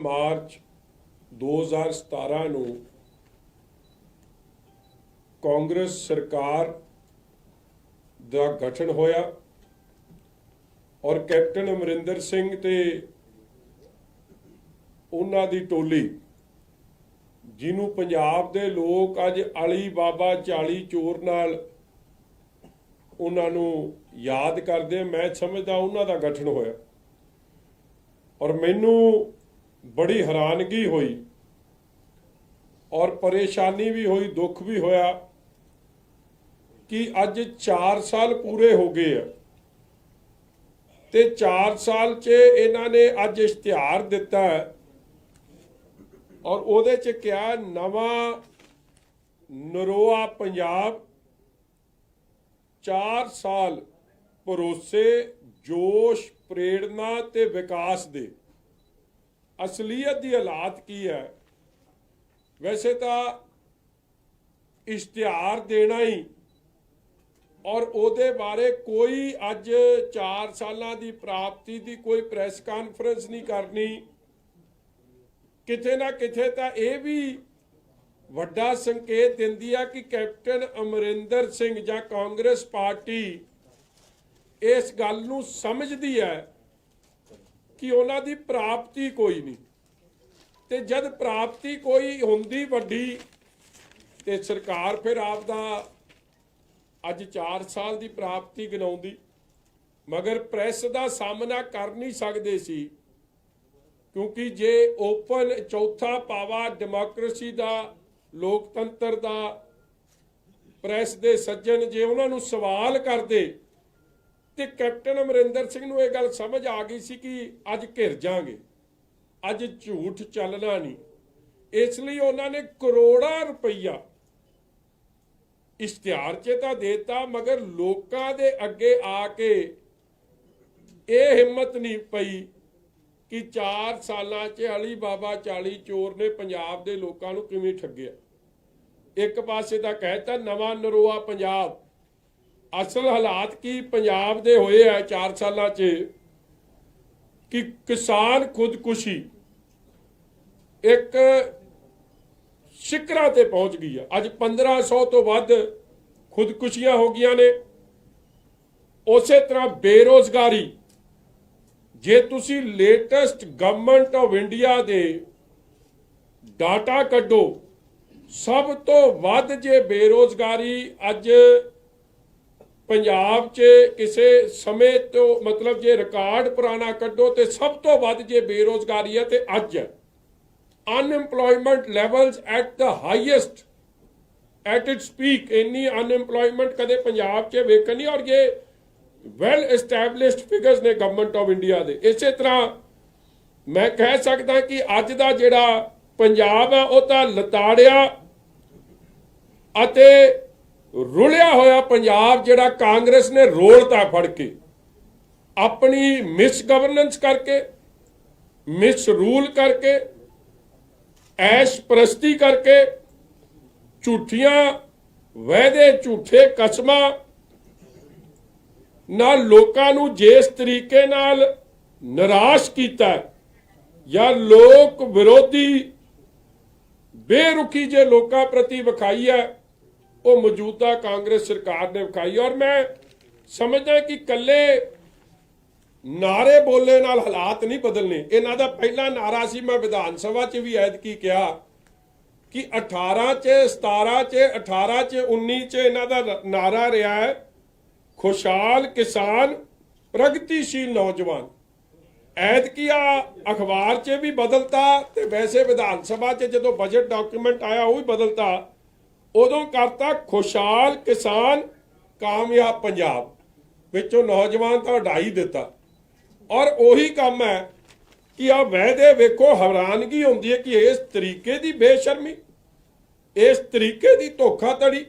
March 2017 ਨੂੰ ਕਾਂਗਰਸ ਸਰਕਾਰ ਦਾ ਗਠਨ ਹੋਇਆ और कैप्टन अमरिंदर सिंह ते उन्हां दी टोली जिन्हों पंजाब दे लोग अज अली बाबा 40 चोर नाल उन्हां नूं याद करदे। मैं समझदा उन्हां दा गठन होया और मैनूं बड़ी हैरानगी हुई और परेशानी भी हुई, दुख भी होया कि अज 4 साल पूरे हो गए हैं ते 4 साल च इन्हां ने अज इश्तिहार दिता है और उहदे च क्या नवां नरोआ पंजाब 4 साल भरोसे जोश प्रेरणा ते विकास दे। असलीयत दी हालात की है? वैसे तो इश्तिहार देना ही और उहदे बारे कोई अज 4 सालां दी प्राप्ति दी कोई प्रैस कॉन्फ्रेंस नहीं करनी। किते ना किते तां इह भी वड्डा संकेत दिंदी है कि कैप्टन अमरिंदर सिंह जां कांग्रेस पार्टी इस गल नूं समझदी है कि उन्हां दी प्राप्ति कोई नहीं, ते जद प्राप्ति कोई हुंदी वड्डी ते सरकार फिर आपदा अज 4 साल की प्राप्ति गिनाउंदी, मगर प्रेस का सामना कर नहीं सकते सी क्योंकि जे ओपन चौथा पावा डेमोक्रेसी का लोकतंत्र का प्रेस के सज्जन जे उन्होंने सवाल करते तो कैप्टन अमरिंदर सिंह नूं यह गल समझ आ गई सी कि अज घिर जाएंगे, अज झूठ चलना नहीं। इसलिए उन्होंने करोड़ों रुपया इश्तिहार च तां देता, मगर लोकां दे अगे आके ये हिम्मत नहीं पई कि 4 सालां च अली बाबा 40 चोर ने पंजाब दे लोकां नूं किवें ठग्गिया। एक पासे तां कहता नवां नरोआ पंजाब, असल हालात की पंजाब दे होए है 4 सालां च कि किसान खुदकुशी एक शिखरां ते पहुंच गई है। अज 1500 तो वध खुदकुशियां हो गई ने। उस तरह बेरोजगारी, जे तुसी लेटेस्ट गवर्नमेंट ऑफ इंडिया दे डाटा कड्डो, सब तो वध जे बेरोजगारी अज पंजाब च किसे समय तो मतलब जे रिकॉर्ड पुराना कड्डो तो सब तो वध जे बेरोजगारी है तो अज है। Unemployment levels at the highest at its peak. इन्नी अनएम्प्लॉयमेंट कदे पंजाब च वेखन नहीं और ये वैल एस्टैबलिश्ड फिगर्स ने गवर्नमेंट ऑफ इंडिया दे। इस तरह मैं कह सकता कि अज दा जिहड़ा पंजाब है वह तां लताड़िया अते रुलिया होया पंजाब जिहड़ा कांग्रेस ने रोलता फड़ के अपनी मिस गवर्नेंस करके, मिस रूल करके, ऐश परस्ती करके, झूठियां वायदे, झूठे कसमां नाल लोकां नूं जिस तरीके नाल निराश कीता या लोक विरोधी बेरुखी जे लोकां प्रति विखाई है वो मौजूदा कांग्रेस सरकार ने विखाई। और मैं समझदा कि कल्ले नारे बोलने नाल हालात नहीं बदलने। इन्हां दा पहला नारा सी, मैं विधान सभा च भी ऐतकी कहा कि 18 च 17 च 18 च 19 च इन्हां दा नारा रहा है खुशहाल किसान प्रगतिशील नौजवान। ऐतकी अखबार च भी बदलता ते वैसे विधान सभा च जो बजट डॉक्यूमेंट आया वो भी बदलता, उदों करता खुशहाल किसान कामयाब पंजाब, विचों नौजवान तो हटा ही दिता। और उही काम है कि आ वायदे वेखो, हैरानगी होंदी है कि इस तरीके की बेशर्मी, इस तरीके की धोखाधड़ी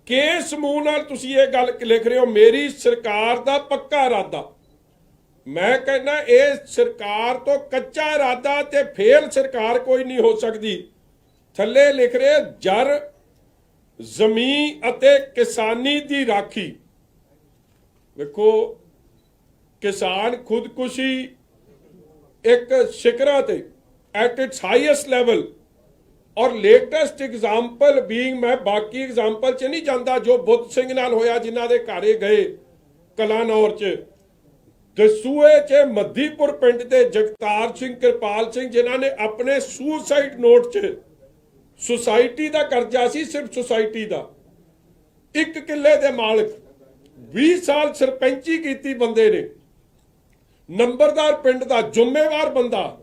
किस मूंह नाल तुसीं ये गल लिख रहे हो। मेरी सरकार का पक्का इरादा, मैं कहना इस सरकार तो कच्चा इरादा ते फेल सरकार कोई नहीं हो सकती। थल्ले लिख रहे जर ਜ਼ਮੀਨ ਅਤੇ ਕਿਸਾਨੀ ਦੀ ਰਾਖੀ। ਵੇਖੋ किसान खुदकुशी एक शिखरां ते at its highest level। और लेटेस्ट एग्जाम्पल बीइंग, मैं बाकी एग्जाम्पल च नहीं जाता जो बुੱਧ ਸਿੰਘ ਨਾਲ ਹੋਇਆ, ਜਿਨ੍ਹਾਂ ਦੇ ਘਰੇ ਗਏ ਕਲਾਨੌਰ ਚ, ਦਸੂਏ ਚ ਮੱਧੀਪੁਰ ਪਿੰਡ ਦੇ ਜਗਤਾਰ ਸਿੰਘ, ਕਿਰਪਾਲ ਸਿੰਘ, ਜਿਨ੍ਹਾਂ ਨੇ ਆਪਣੇ ਸੁਸਾਈਡ ਨੋਟ ਚ ਸੁਸਾਇਟੀ ਦਾ ਕਰਜ਼ਾ ਸੀ, ਸਿਰਫ ਸੁਸਾਇਟੀ ਦਾ, 1 ਕਿੱਲੇ ਦੇ ਮਾਲਕ, 20 ਸਾਲ ਸਰਪੰਚੀ ਕੀਤੀ ਬੰਦੇ ਨੇ, ਨੰਬਰਦਾਰ ਪਿੰਡ ਦਾ ਜ਼ਿੰਮੇਵਾਰ ਬੰਦਾ,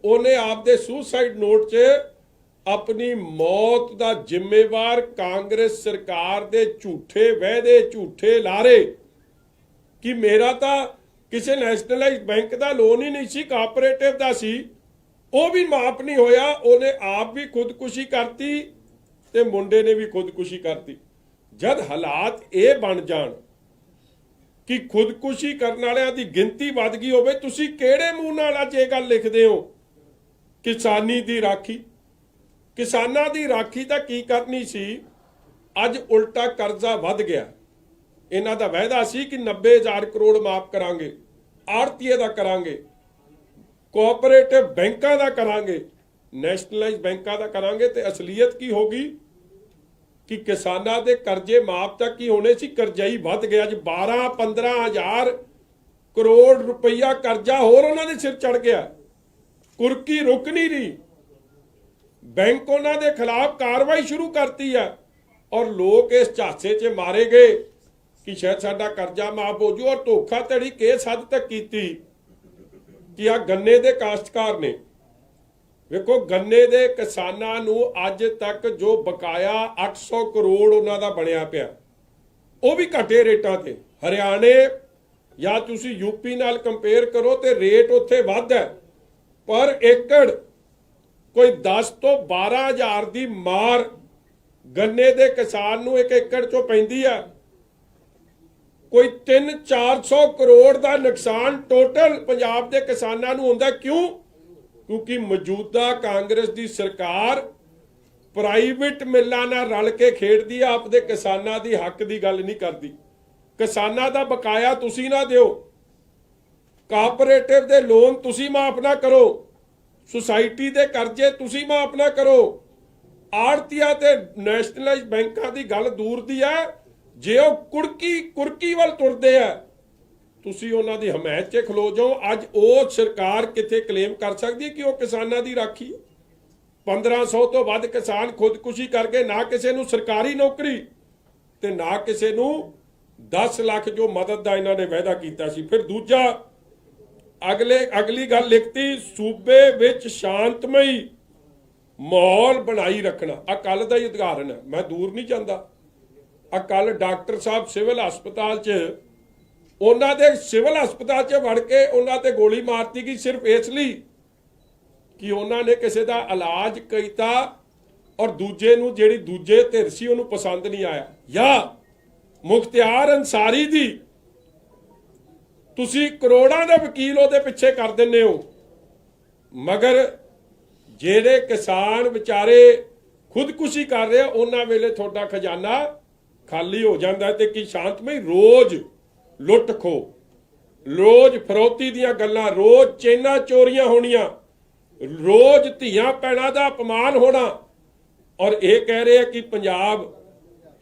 ਉਹਨੇ ਆਪਦੇ ਸੁਸਾਈਡ ਨੋਟ 'ਚ ਆਪਣੀ ਮੌਤ ਦਾ ਜ਼ਿੰਮੇਵਾਰ ਕਾਂਗਰਸ ਸਰਕਾਰ ਦੇ ਝੂਠੇ ਵਾਅਦੇ, ਝੂਠੇ ਲਾਰੇ ਕਿ ਮੇਰਾ ਤਾਂ ਕਿਸੇ ਨੈਸ਼ਨਲਾਈਜ਼ਡ ਬੈਂਕ ਦਾ ਲੋਨ ਹੀ ਨਹੀਂ ਸੀ, ਕਾਰਪੋਰੇਟਿਵ ਦਾ ਸੀ, ਉਹ ਵੀ ਮਾਫ ਨਹੀਂ ਹੋਇਆ। ਉਹਨੇ ਆਪ ਵੀ ਖੁਦਕੁਸ਼ੀ ਕਰਤੀ ਤੇ ਮੁੰਡੇ ਨੇ ਵੀ ਖੁਦਕੁਸ਼ੀ ਕਰਤੀ। ਜਦ ਹਾਲਾਤ ਇਹ ਬਣ ਜਾਣ ਕਿ ਖੁਦਕੁਸ਼ੀ ਕਰਨ ਵਾਲਿਆਂ ਦੀ ਗਿਣਤੀ ਵੱਧ ਗਈ ਹੋਵੇ, ਤੁਸੀਂ ਕਿਹੜੇ ਮੂੰਹ ਨਾਲ ਅੱਜ ਇਹ ਗੱਲ ਲਿਖਦੇ ਹੋ? ਕਿਸਾਨੀ ਦੀ ਰਾਖੀ, ਕਿਸਾਨਾਂ ਦੀ ਰਾਖੀ ਤਾਂ ਕੀ ਕਰਨੀ ਸੀ, ਅੱਜ ਉਲਟਾ ਕਰਜ਼ਾ ਵੱਧ ਗਿਆ। ਇਹਨਾਂ ਦਾ ਵਾਅਦਾ ਸੀ ਕਿ 90,000 ਕਰੋੜ ਮਾਫ ਕਰਾਂਗੇ, ਆੜਤੀਏ ਦਾ ਕਰਾਂਗੇ, ਕੋਆਪਰੇਟਿਵ ਬੈਂਕਾਂ ਦਾ ਕਰਾਂਗੇ, ਨੈਸ਼ਨਲਾਈਜ਼ ਬੈਂਕਾਂ ਦਾ ਕਰਾਂਗੇ, ਤੇ ਅਸਲੀਅਤ ਕੀ ਹੋ ਗਈ ਕਿ ਕਿਸਾਨਾਂ ਦੇ ਕਰਜ਼ੇ ਮਾਫ ਤੱਕ ਹੀ ਹੋਣੇ ਸੀ, ਕਰਜ਼ਾ ਹੀ ਵੱਧ ਗਿਆ। ਅੱਜ 12-15,000 ਕਰੋੜ ਰੁਪਈਆ ਕਰਜ਼ਾ ਹੋਰ ਉਹਨਾਂ ਦੇ ਸਿਰ ਚੜ ਗਿਆ। ਕੁਰਕੀ ਰੁਕ ਨਹੀਂ ਰਹੀ, ਬੈਂਕ ਉਹਨਾਂ ਦੇ ਖਿਲਾਫ ਕਾਰਵਾਈ ਸ਼ੁਰੂ ਕਰਤੀ ਹੈ, ਔਰ ਲੋਕ ਇਸ ਝਾਂਸੇ 'ਚ ਮਾਰੇ ਗਏ ਕਿ ਸ਼ਾਇਦ ਸਾਡਾ ਕਰਜ਼ਾ ਮਾਫ ਹੋ ਜੂ। ਔਰ ਧੋਖਾਧੜੀ ਕਿਸ ਹੱਦ ਤੱਕ ਕੀਤੀ ਕਿ ਆ ਗੰਨੇ ਦੇ ਕਾਸ਼ਤਕਾਰ ਨੇ, ਵੇਖੋ ਗੰਨੇ ਦੇ ਕਿਸਾਨਾਂ ਨੂੰ ਅੱਜ ਤੱਕ ਜੋ ਬਕਾਇਆ 800 ਕਰੋੜ ਉਹਨਾਂ ਦਾ ਬਣਿਆ ਪਿਆ, ਉਹ ਵੀ ਘਟੇ ਰੇਟਾਂ ਤੇ। ਹਰਿਆਣੇ ਜਾਂ ਤੁਸੀਂ ਯੂਪੀ ਨਾਲ ਕੰਪੇਅਰ ਕਰੋ ਤੇ ਰੇਟ ਉੱਥੇ ਵੱਧ ਹੈ, ਪਰ ਏਕੜ ਕੋਈ 10 ਤੋਂ 12,000 ਦੀ ਮਾਰ ਗੰਨੇ ਦੇ ਕਿਸਾਨ ਨੂੰ ਇੱਕ ਏਕੜ ਚੋਂ ਪੈਂਦੀ ਹੈ। ਕੋਈ 300-400 ਕਰੋੜ ਦਾ ਨੁਕਸਾਨ ਟੋਟਲ ਪੰਜਾਬ ਦੇ ਕਿਸਾਨਾਂ ਨੂੰ ਹੁੰਦਾ। ਕਿਉਂ? ਕਿਉਂਕਿ ਮੌਜੂਦਾ ਕਾਂਗਰਸ ਦੀ ਸਰਕਾਰ ਪ੍ਰਾਈਵੇਟ ਮਿੱਲਾਂ ਨਾਲ ਰਲ ਕੇ ਖੇਡਦੀ ਆ, ਆਪਦੇ ਕਿਸਾਨਾਂ ਦੀ ਹੱਕ ਦੀ ਗੱਲ ਨਹੀਂ ਕਰਦੀ। ਕਿਸਾਨਾਂ ਦਾ ਬਕਾਇਆ ਤੁਸੀਂ ਨਾ ਦਿਓ, ਕਾਰਪੋਰੇਟਿਵ ਦੇ ਲੋਨ ਤੁਸੀਂ ਮਾਫ ਨਾ ਕਰੋ, ਸੁਸਾਇਟੀ ਦੇ ਕਰਜ਼ੇ ਤੁਸੀਂ ਮਾਫ ਨਾ ਕਰੋ, ਆੜਤੀਆ ਤੇ ਨੈਸ਼ਨਲਾਈਜ਼ ਬੈਂਕਾਂ ਦੀ ਗੱਲ ਦੂਰ ਦੀ ਹੈ। ਜੇ ਉਹ ਕੁਰਕੀ ਵੱਲ ਤੁਰਦੇ ਆ, ਤੁਸੀਂ ਉਹਨਾਂ ਦੀ ਹਮਾਇਤ 'ਚ ਖਲੋ ਜਾਓ। ਅੱਜ ਉਹ ਸਰਕਾਰ ਕਿੱਥੇ ਕਲੇਮ ਕਰ ਸਕਦੀ ਹੈ ਕਿ ਉਹ ਕਿਸਾਨਾਂ ਦੀ ਰਾਖੀ? 1500 ਤੋਂ ਵੱਧ ਕਿਸਾਨ ਖੁਦਕੁਸ਼ੀ ਕਰਕੇ, ਨਾ ਕਿਸੇ ਨੂੰ ਸਰਕਾਰੀ ਨੌਕਰੀ ਤੇ ਨਾ ਕਿਸੇ ਨੂੰ 10 ਲੱਖ ਜੋ ਮਦਦ ਦਾ ਇਹਨਾਂ ਨੇ ਵਾਅਦਾ ਕੀਤਾ ਸੀ। ਫਿਰ ਦੂਜਾ ਅਗਲੀ ਗੱਲ ਲਿਖਤੀ, ਸੂਬੇ ਵਿੱਚ ਸ਼ਾਂਤਮਈ ਮਾਹੌਲ ਬਣਾਈ ਰੱਖਣਾ। ਆ ਕੱਲ ਦਾ ਹੀ ਉਦਾਹਰਨ ਹੈ, ਮੈਂ ਦੂਰ ਨਹੀਂ ਜਾਂਦਾ। ਆ ਕੱਲ ਡਾਕਟਰ ਸਾਹਿਬ ਸਿਵਲ ਹਸਪਤਾਲ 'ਚ, ਉਹਨਾਂ ਦੇ ਸਿਵਲ ਹਸਪਤਾਲ 'ਚ ਵੜ ਕੇ ਉਹਨਾਂ ਤੇ ਗੋਲੀ ਮਾਰਤੀ ਗਈ, ਸਿਰਫ ਇਸ ਲਈ ਕਿ ਉਹਨਾਂ ਨੇ ਕਿਸੇ ਦਾ ਇਲਾਜ ਕੀਤਾ ਔਰ ਦੂਜੇ ਨੂੰ, ਜਿਹੜੀ ਦੂਜੇ ਧਿਰ ਸੀ, ਉਹਨੂੰ ਪਸੰਦ ਨਹੀਂ ਆਇਆ। ਜਾਂ ਮੁਖਤਿਆਰ ਅੰਸਾਰੀ ਦੀ ਤੁਸੀਂ ਕਰੋੜਾਂ ਦੇ ਵਕੀਲ ਉਹਦੇ ਪਿੱਛੇ ਕਰ ਦਿੰਦੇ ਹੋ, ਮਗਰ ਜਿਹੜੇ ਕਿਸਾਨ ਵਿਚਾਰੇ ਖੁਦਕੁਸ਼ੀ ਕਰ ਰਹੇ, ਉਹਨਾਂ ਵੇਲੇ ਤੁਹਾਡਾ ਖਜ਼ਾਨਾ ਖਾਲੀ ਹੋ ਜਾਂਦਾ। ਤੇ ਕੀ ਸ਼ਾਂਤਮਈ ਰੋਜ਼ ਲੁੱਟ ਖੋ, ਰੋਜ਼ ਫਰੌਤੀ ਦੀਆਂ ਗੱਲਾਂ, ਰੋਜ਼ ਚੇਨਾਂ ਚੋਰੀਆਂ ਹੋਣੀਆਂ, ਰੋਜ਼ ਧੀਆਂ ਭੈਣਾਂ ਦਾ ਅਪਮਾਨ ਹੋਣਾ, ਔਰ ਇਹ ਕਹਿ ਰਹੇ ਆ ਕਿ ਪੰਜਾਬ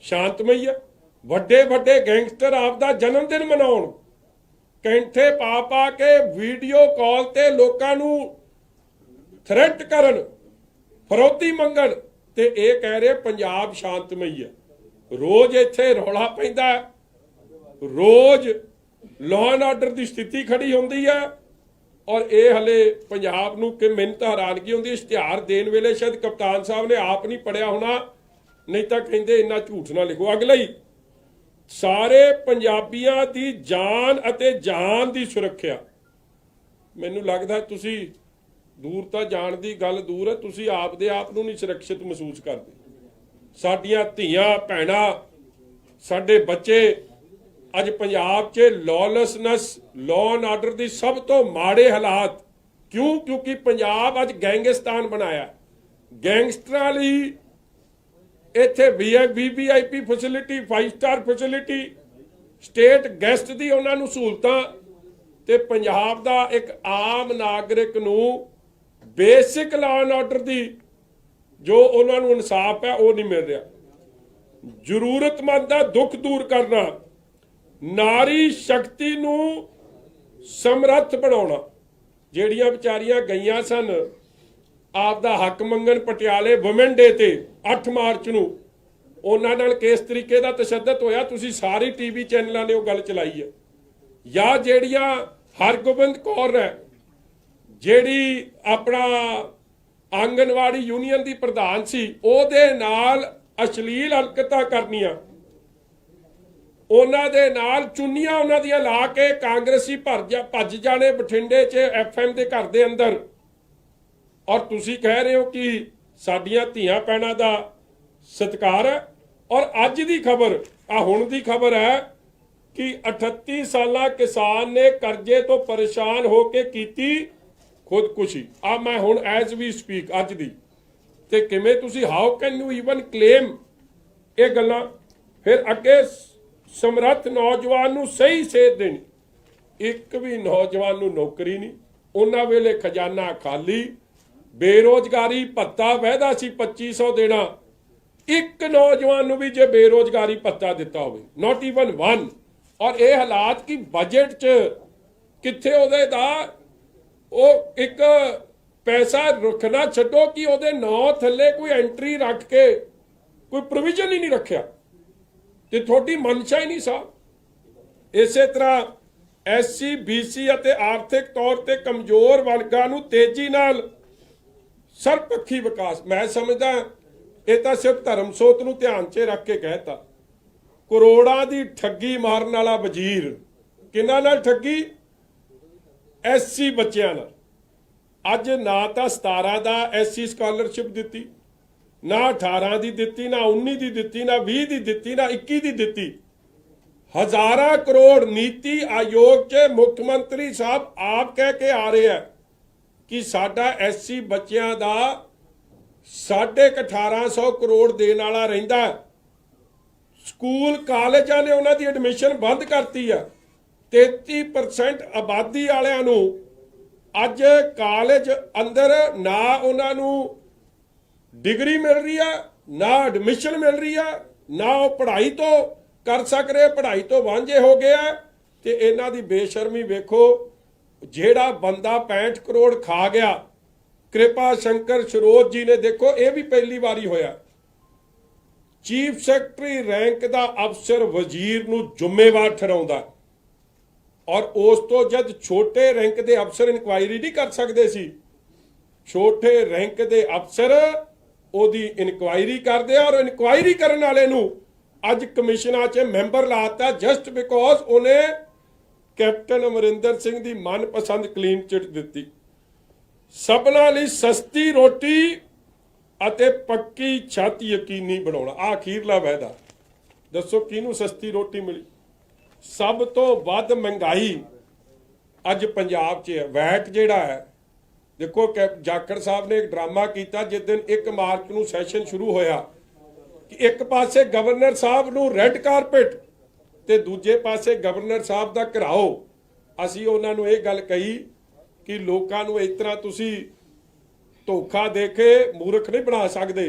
ਸ਼ਾਂਤਮਈ ਹੈ। ਵੱਡੇ ਵੱਡੇ ਗੈਂਗਸਟਰ ਆਪਦਾ ਜਨਮ ਦਿਨ ਮਨਾਉਣ, ਕੈਂਠੇ ਪਾ ਪਾ ਕੇ ਵੀਡੀਓ ਕਾਲ ਤੇ ਲੋਕਾਂ ਨੂੰ ਥ੍ਰੈਟ ਕਰਨ, ਫਰੌਤੀ ਮੰਗਣ, ਤੇ ਇਹ ਕਹਿ ਰਹੇ ਪੰਜਾਬ ਸ਼ਾਂਤਮਈ ਹੈ। ਰੋਜ਼ ਇੱਥੇ ਰੌਲਾ ਪੈਂਦਾ, ਰੋਜ਼ ਲਾਅ ਐਂਡ ਆਰਡਰ ਦੀ ਸਥਿਤੀ ਖੜੀ ਹੁੰਦੀ ਹੈ, ਔਰ ਇਹ ਹਲੇ ਪੰਜਾਬ ਨੂੰ ਕਿ ਮਿੰਨਤ ਹੈਰਾਨਗੀ ਹੁੰਦੀ। ਇਸ਼ਤਿਹਾਰ ਦੇਣ ਵੇਲੇ ਸ਼ਾਇਦ ਕਪਤਾਨ ਸਾਹਿਬ ਨੇ ਆਪ ਨਹੀਂ ਪੜਿਆ ਹੋਣਾ, ਨਹੀਂ ਤਾਂ ਕਹਿੰਦੇ ਇੰਨਾ ਝੂਠ ਨਾ ਲਿਖੋ। ਅਗਲਾ ਹੀ, ਸਾਰੇ ਪੰਜਾਬੀਆਂ ਦੀ ਜਾਨ ਅਤੇ ਜਹਾਨ ਦੀ ਸੁਰੱਖਿਆ। ਮੈਨੂੰ ਲੱਗਦਾ ਤੁਸੀਂ ਦੂਰ ਤਾਂ ਜਾਣ ਦੀ ਗੱਲ ਦੂਰ ਹੈ, ਤੁਸੀਂ ਆਪਦੇ ਆਪ ਨੂੰ ਨਹੀਂ ਸੁਰੱਖਿਅਤ ਮਹਿਸੂਸ ਕਰਦੇ। ਸਾਡੀਆਂ ਧੀਆਂ ਭੈਣਾਂ, ਸਾਡੇ ਬੱਚੇ ਅੱਜ ਪੰਜਾਬ 'ਚ ਲੌਲੈਸਨੈਸ, ਲਾਅ ਐਂਡ ਆਰਡਰ ਦੀ ਸਭ ਤੋਂ ਮਾੜੇ ਹਾਲਾਤ। ਕਿਉਂ? ਕਿਉਂਕਿ ਪੰਜਾਬ ਅੱਜ ਗੈਂਗਸਤਾਨ ਬਣਾਇਆ। ਗੈਂਗਸਟਰਾਂ ਲਈ ਇੱਥੇ VVIP facility, 5 star facility, state guest ਦੀ ਉਹਨਾਂ ਨੂੰ ਸਹੂਲਤਾਂ, ਤੇ ਪੰਜਾਬ ਦਾ ਇੱਕ ਆਮ ਨਾਗਰਿਕ ਨੂੰ ਬੇਸਿਕ ਲਾਅ ਐਂਡ ਆਰਡਰ ਦੀ ਜੋ ਉਹਨਾਂ ਨੂੰ ਇਨਸਾਫ ਹੈ ਉਹ ਨਹੀਂ ਮਿਲ ਰਿਹਾ। ਜ਼ਰੂਰਤਮੰਦ ਦਾ ਦੁੱਖ ਦੂਰ ਕਰਨਾ, ਨਾਰੀ ਸ਼ਕਤੀ ਨੂੰ ਸਮਰੱਥ ਬਣਾਉਣਾ। ਜਿਹੜੀਆਂ ਵਿਚਾਰੀਆਂ ਗਈਆਂ ਸਨ ਆਪ ਦਾ ਹੱਕ ਮੰਗਣ ਪਟਿਆਲੇ ਵੂਮਨ ਡੇ ਤੇ 8 ਮਾਰਚ ਨੂੰ, ਉਹਨਾਂ ਨਾਲ ਕਿਸ ਤਰੀਕੇ ਦਾ ਤਸ਼ੱਦਦ ਹੋਇਆ, ਤੁਸੀਂ ਸਾਰੇ ਟੀਵੀ ਚੈਨਲਾਂ ਨੇ ਉਹ ਗੱਲ ਚਲਾਈ ਹੈ। ਜਾਂ ਜਿਹੜੀਆਂ ਹਰਗੋਬਿੰਦ ਕੌਰ ਹੈ ਜਿਹੜੀ ਆਪਣਾ ਆਂਗਨਵਾੜੀ ਯੂਨੀਅਨ ਦੀ ਪ੍ਰਧਾਨ ਸੀ, ਉਹਦੇ ਨਾਲ ਅਸ਼ਲੀਲ ਹਰਕਤਾਂ ਕਰਨੀਆਂ, ਉਹਨਾਂ ਦੇ ਨਾਲ ਚੁੰਨੀਆਂ ਉਹਨਾਂ ਦੀਆਂ ਲਾ ਕੇ ਕਾਂਗਰਸੀ ਭੱਜ ਜਾਣੇ ਬਠਿੰਡੇ 'ਚ FM ਦੇ ਘਰ ਦੇ ਅੰਦਰ। ਔਰ ਤੁਸੀਂ ਕਹਿ ਰਹੇ ਹੋ ਕਿ ਸਾਡੀਆਂ ਧੀਆਂ ਭੈਣਾਂ ਦਾ ਸਤਿਕਾਰ ਹੈ। ਔਰ ਅੱਜ ਦੀ ਖਬਰ, ਹੁਣ ਦੀ ਖਬਰ ਹੈ ਕਿ 38 ਸਾਲਾ ਕਿਸਾਨ ਨੇ ਕਰਜ਼ੇ ਤੋਂ ਪਰੇਸ਼ਾਨ ਹੋ ਕੇ ਕੀਤੀ ਖੁਦਕੁਸ਼ੀ। ਮੈਂ ਹੁਣ ਐਜ਼ ਵੀ ਸਪੀਕ ਅੱਜ ਦੀ, ਤੇ ਕਿਵੇਂ ਤੁਸੀਂ how can you even claim ਇਹ ਗੱਲਾਂ। ਫਿਰ ਅੱਗੇ ਸਮਰੱਥ ਨੌਜਵਾਨ ਨੂੰ ਸਹੀ ਸੇਧ ਦੇਣੀ, ਇੱਕ ਵੀ ਨੌਜਵਾਨ ਨੂੰ ਨੌਕਰੀ ਨਹੀਂ। ਉਹਨਾਂ ਵੇਲੇ ਖਜ਼ਾਨਾ ਖਾਲੀ, ਬੇਰੋਜ਼ਗਾਰੀ ਭੱਤਾ ਵਾਅਦਾ ਸੀ 2500 ਦੇਣਾ, ਇੱਕ ਨੌਜਵਾਨ ਨੂੰ ਵੀ ਜੇ ਬੇਰੋਜ਼ਗਾਰੀ ਭੱਤਾ ਦਿੱਤਾ ਹੋਵੇ, ਨਾਟ ਈਵਨ ਵਨ। ਔਰ ਇਹ ਹਾਲਾਤ ਕਿ ਬਜਟ 'ਚ ਕਿੱਥੇ ਉਹਦੇ ਦਾ ਉਹ ਇੱਕ ਪੈਸਾ ਰੱਖਣਾ ਛੱਡੋ ਕਿ ਉਹਦੇ ਨਾਂ ਥੱਲੇ ਕੋਈ ਐਂਟਰੀ ਰੱਖ ਕੇ ਕੋਈ ਪ੍ਰੋਵੀਜ਼ਨ ਹੀ ਨਹੀਂ ਰੱਖਿਆ, ਤੇ ਤੁਹਾਡੀ ਮਨਸ਼ਾ ਹੀ ਨਹੀਂ ਸਾਹਬ। ਇਸੇ ਤਰ੍ਹਾਂ SC BC ਅਤੇ ਆਰਥਿਕ ਤੌਰ ਤੇ ਕਮਜ਼ੋਰ ਵਰਗਾਂ ਨੂੰ ਤੇਜ਼ੀ ਨਾਲ ਸਰਬਪੱਖੀ ਵਿਕਾਸ। ਮੈਂ ਸਮਝਦਾ ਇਹ ਤਾਂ ਸਿਰਫ ਧਰਮਸੋਤ ਨੂੰ ਧਿਆਨ 'ਚ ਰੱਖ ਕੇ ਕਹਿਤਾ। ਕਰੋੜਾਂ ਦੀ ਠੱਗੀ ਮਾਰਨ ਵਾਲਾ ਵਜ਼ੀਰ, ਕਿਹਨਾਂ ਨਾਲ ਠੱਗੀ? SC ਬੱਚਿਆਂ ਨਾਲ। ਅੱਜ ਨਾ ਤਾਂ 17 ਦਾ SC ਸਕਾਲਰਸ਼ਿਪ ਦਿੱਤੀ, ਨਾ 18 ਦੀ ਦਿੱਤੀ, ਨਾ 19 ਦੀ ਦਿੱਤੀ, ਨਾ 20 ਦੀ ਦਿੱਤੀ, ਨਾ 21 ਦੀ ਦਿੱਤੀ। ਹਜ਼ਾਰਾਂ ਕਰੋੜ ਨੀਤੀ ਆਯੋਗ 'ਚ ਮੁੱਖ ਮੰਤਰੀ ਸਾਹਿਬ ਆਪ ਕਹਿ ਕੇ ਆ ਰਹੇ ਆ ਕਿ ਸਾਡਾ SC ਬੱਚਿਆਂ ਦਾ 1850 ਕਰੋੜ ਦੇਣ ਵਾਲਾ ਰਹਿੰਦਾ। ਸਕੂਲ ਕਾਲਜਾਂ ਨੇ ਉਹਨਾਂ ਦੀ ਐਡਮਿਸ਼ਨ ਬੰਦ ਕਰਤੀ ਆ। 33% ਆਬਾਦੀ ਵਾਲਿਆਂ ਨੂੰ ਅੱਜ ਕਾਲਜ ਅੰਦਰ ਨਾ ਉਹਨਾਂ ਨੂੰ ਡਿਗਰੀ ਮਿਲ ਰਹੀ ਆ, ਨਾ ਐਡਮਿਸ਼ਨ ਮਿਲ ਰਹੀ ਆ, ਨਾ ਉਹ ਪੜ੍ਹਾਈ ਤੋਂ ਕਰ ਸਕ ਰਹੇ, ਪੜ੍ਹਾਈ ਤੋਂ ਵਾਂਝੇ ਹੋ ਗਏ ਆ। ਤੇ ਇਹਨਾਂ ਦੀ ਬੇਸ਼ਰਮੀ ਵੇਖੋ। ਜਿਹੜਾ ਬੰਦਾ 65 ਕਰੋੜ ਖਾ ਗਿਆ, ਕਿਰਪਾ ਸ਼ੰਕਰ ਸਰੋਜ ਜੀ ਨੇ, ਦੇਖੋ ਇਹ ਵੀ ਪਹਿਲੀ ਵਾਰੀ ਹੋਇਆ, ਚੀਫ ਸੈਕਟਰੀ ਰੈਂਕ ਦਾ ਅਫਸਰ ਵਜ਼ੀਰ ਨੂੰ ਜ਼ਿੰਮੇਵਾਰ ਠਹਿਰਾਉਂਦਾ। ਔਰ ਉਸ ਤੋਂ ਜਦ ਛੋਟੇ ਰੈਂਕ ਦੇ ਅਫਸਰ ਇਨਕੁਆਇਰੀ ਨਹੀਂ ਕਰ ਸਕਦੇ ਸੀ, ਛੋਟੇ ਰੈਂਕ ਦੇ ਅਫਸਰ ਉਹਦੀ ਇਨਕੁਆਇਰੀ ਕਰਦੇ ਆ। ਔਰ ਇਨਕੁਆਇਰੀ ਕਰਨ ਵਾਲੇ ਨੂੰ ਅੱਜ ਕਮਿਸ਼ਨਾਂ 'ਚ ਮੈਂਬਰ ਲਾਤਾ ਜਸਟ ਬਿਕੋਜ਼ ਉਹਨੇ ਕੈਪਟਨ ਅਮਰਿੰਦਰ ਸਿੰਘ ਦੀ ਮਨਪਸੰਦ ਕਲੀਨ ਚਿੱਟ ਦਿੱਤੀ। ਸਭਨਾਂ ਲਈ ਸਸਤੀ ਰੋਟੀ ਅਤੇ ਪੱਕੀ ਛੱਤ ਯਕੀਨੀ ਬਣਾਉਣਾ, ਅਖੀਰਲਾ ਵਾਅਦਾ। ਦੱਸੋ ਕਿਹਨੂੰ ਸਸਤੀ ਰੋਟੀ ਮਿਲੀ? ਸਭ ਤੋਂ ਵੱਧ ਮਹਿੰਗਾਈ ਅੱਜ ਪੰਜਾਬ 'ਚ ਹੈ। ਵੈਟ ਜਿਹੜਾ ਹੈ, ਦੇਖੋ ਜਾਖੜ ਸਾਹਿਬ ਨੇ ਇੱਕ ਡਰਾਮਾ ਕੀਤਾ ਜਿਸ ਦਿਨ 1 ਮਾਰਚ ਨੂੰ ਸੈਸ਼ਨ ਸ਼ੁਰੂ ਹੋਇਆ ਕਿ ਇੱਕ ਪਾਸੇ ਗਵਰਨਰ ਸਾਹਿਬ ਨੂੰ ਰੈੱਡ ਕਾਰਪੇਟ ਤੇ ਦੂਜੇ ਪਾਸੇ ਗਵਰਨਰ ਸਾਹਿਬ ਦਾ ਘਿਰਾਓ। ਅਸੀਂ ਉਹਨਾਂ ਨੂੰ ਇਹ ਗੱਲ ਕਹੀ ਕਿ ਲੋਕਾਂ ਨੂੰ ਇਸ ਤਰ੍ਹਾਂ ਤੁਸੀਂ ਧੋਖਾ ਦੇ ਕੇ ਮੂਰਖ ਨਹੀਂ ਬਣਾ ਸਕਦੇ।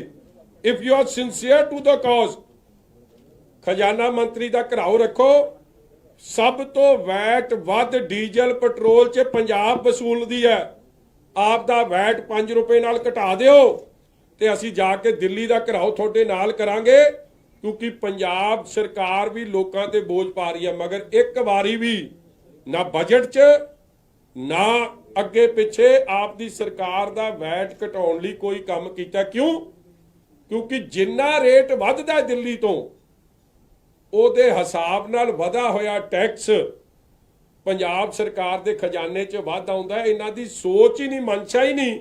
If you are sincere to the cause, ਖਜ਼ਾਨਾ ਮੰਤਰੀ ਦਾ ਘਿਰਾਓ ਰੱਖੋ। ਸਭ ਤੋਂ ਵੈਟ ਵੱਧ ਡੀਜ਼ਲ ਪੈਟਰੋਲ 'ਚ ਪੰਜਾਬ ਵਸੂਲਦੀ ਹੈ। ਆਪ ਦਾ ਵੈਟ 5 ਰੁਪਏ ਨਾਲ ਘਟਾ ਦਿਓ ਤੇ ਅਸੀਂ ਜਾ ਕੇ ਦਿੱਲੀ ਦਾ ਘਿਰਾਓ ਤੁਹਾਡੇ ਨਾਲ ਕਰਾਂਗੇ, ਕਿਉਂਕਿ ਪੰਜਾਬ ਸਰਕਾਰ ਵੀ ਲੋਕਾਂ ਤੇ ਬੋਝ ਪਾ ਰਹੀ ਹੈ। ਮਗਰ ਇੱਕ ਵਾਰੀ ਵੀ ਨਾ ਬਜਟ 'ਚ ਨਾ ਅੱਗੇ ਪਿੱਛੇ ਆਪ ਦੀ ਸਰਕਾਰ ਦਾ ਵੈਟ ਘਟਾਉਣ ਲਈ ਕੋਈ ਕੰਮ ਕੀਤਾ। ਕਿਉਂ? ਕਿਉਂਕਿ ਜਿੰਨਾ ਰੇਟ ਵੱਧਦਾ ਦਿੱਲੀ ਤੋਂ, ਉਹਦੇ ਹਿਸਾਬ ਨਾਲ ਵਧਾ ਹੋਇਆ ਟੈਕਸ ਪੰਜਾਬ ਸਰਕਾਰ ਦੇ ਖਜ਼ਾਨੇ 'ਚ ਵੱਧ ਆਉਂਦਾ। ਇਹਨਾਂ ਦੀ ਸੋਚ ਹੀ ਨਹੀਂ, ਮਨਸ਼ਾ ਹੀ ਨਹੀਂ,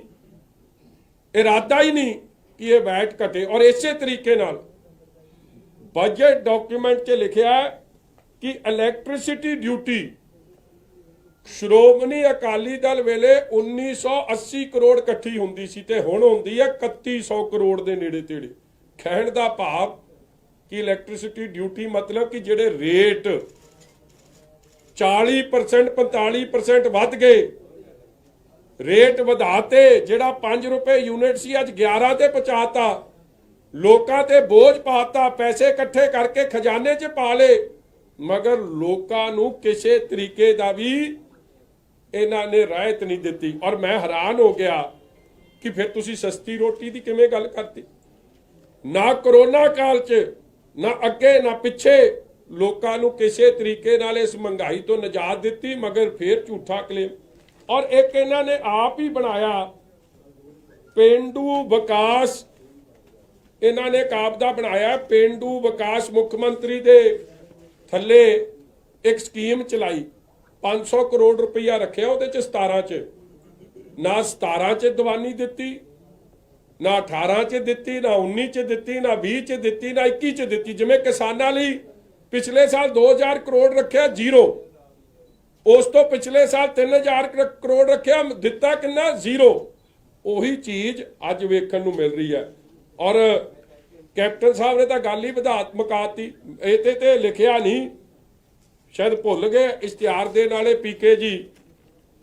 ਇਰਾਦਾ ਹੀ ਨਹੀਂ ਕਿ ਇਹ ਵੈਟ ਘਟੇ। ਔਰ ਇਸੇ ਤਰੀਕੇ ਨਾਲ ਬਜਟ ਡਾਕੂਮੈਂਟ 'ਚ ਲਿਖਿਆ ਕਿ ਇਲੈਕਟ੍ਰਿਸਿਟੀ ਡਿਊਟੀ ਸ਼੍ਰੋਮਣੀ ਅਕਾਲੀ ਦਲ ਵੇਲੇ 1980 ਕਰੋੜ ਇਕੱਠੀ ਹੁੰਦੀ ਸੀ ਤੇ ਹੁਣ ਹੁੰਦੀ ਹੈ 3100 ਕਰੋੜ ਦੇ ਨੇੜੇ ਤੇੜੇ। ਕਹਿਣ ਦਾ ਭਾਵ ਕਿ ਇਲੈਕਟ੍ਰਿਸਿਟੀ ਡਿਊਟੀ ਮਤਲਬ ਕਿ ਜਿਹੜੇ ਰੇਟ 40% 45% ਵੱਧ ਗਏ, ਰੇਟ ਵਧਾਤੇ, ਜਿਹੜਾ 5 ਰੁਪਏ ਯੂਨਿਟ ਸੀ ਅੱਜ 11 ਤੇ ਪਹੁੰਚਾਤਾ, ਲੋਕਾਂ ਤੇ ਬੋਝ ਪਾਤਾ, ਪੈਸੇ ਇਕੱਠੇ ਕਰਕੇ ਖਜ਼ਾਨੇ 'ਚ ਪਾ ਲਏ, ਮਗਰ ਲੋਕਾਂ ਨੂੰ ਕਿਸੇ ਤਰੀਕੇ ਦਾ ਵੀ ਇਹਨਾਂ ਨੇ ਰਾਹਤ ਨਹੀਂ ਦਿੱਤੀ। ਔਰ ਮੈਂ ਹੈਰਾਨ ਹੋ ਗਿਆ ਕਿ ਫਿਰ ਤੁਸੀਂ ਸਸਤੀ ਰੋਟੀ ਦੀ ਕਿਵੇਂ ਗੱਲ ਕਰਤੀ? ਨਾ ਕਰੋਨਾ ਕਾਲ 'ਚ, ਨਾ ਅੱਗੇ ਨਾ ਪਿੱਛੇ ਲੋਕਾਂ ਨੂੰ ਕਿਸੇ ਤਰੀਕੇ ਨਾਲ ਇਸ ਮਹਿੰਗਾਈ ਤੋਂ ਨਿਜਾਤ ਦਿੱਤੀ, ਮਗਰ ਫਿਰ ਝੂਠਾ ਕਲੇਮ। ਔਰ ਇੱਕ ਇਹਨਾਂ ਨੇ ਆਪ ਹੀ ਬਣਾਇਆ ਪੇਂਡੂ ਵਿਕਾਸ, ਇਹਨਾਂ ਨੇ ਕਾਬਦਾ ਬਣਾਇਆ ਪੇਂਡੂ ਵਿਕਾਸ, ਮੁੱਖ ਮੰਤਰੀ ਦੇ ਥੱਲੇ ਇੱਕ ਸਕੀਮ ਚਲਾਈ, 500 ਕਰੋੜ ਰੁਪਈਆ ਰੱਖਿਆ ਉਹਦੇ 'ਚ 17 'ਚ, ਨਾ 17 'ਚ ਦੀਵਾਨੀ ਦਿੱਤੀ, ਨਾ 18 'ਚ ਦਿੱਤੀ, ਨਾ 19 'ਚ ਦਿੱਤੀ, ਨਾ 20 'ਚ ਦਿੱਤੀ, ਨਾ 21 'ਚ ਦਿੱਤੀ। ਜਿਵੇਂ ਕਿਸਾਨਾਂ ਲਈ ਪਿਛਲੇ ਸਾਲ 2000 ਕਰੋੜ ਰੱਖਿਆ, ਜ਼ੀਰੋ। ਉਸ ਤੋਂ ਪਿਛਲੇ ਸਾਲ 3000 ਕਰੋੜ ਰੱਖਿਆ, ਦਿੱਤਾ ਕਿੰਨਾ? ਜ਼ੀਰੋ। ਉਹੀ ਚੀਜ਼ ਅੱਜ ਵੇਖਣ ਨੂੰ ਮਿਲ ਰਹੀ ਹੈ। ਔਰ ਕੈਪਟਨ ਸਾਹਿਬ ਨੇ ਤਾਂ ਗੱਲ ਹੀ ਮੁਕਾਤੀ, ਇਹਦੇ ਤੇ ਲਿਖਿਆ ਨਹੀਂ, ਸ਼ਾਇਦ ਭੁੱਲ ਗਏ ਇਸ਼ਤਿਹਾਰ ਦੇਣ ਵਾਲੇ ਪੀਕੇ ਜੀ,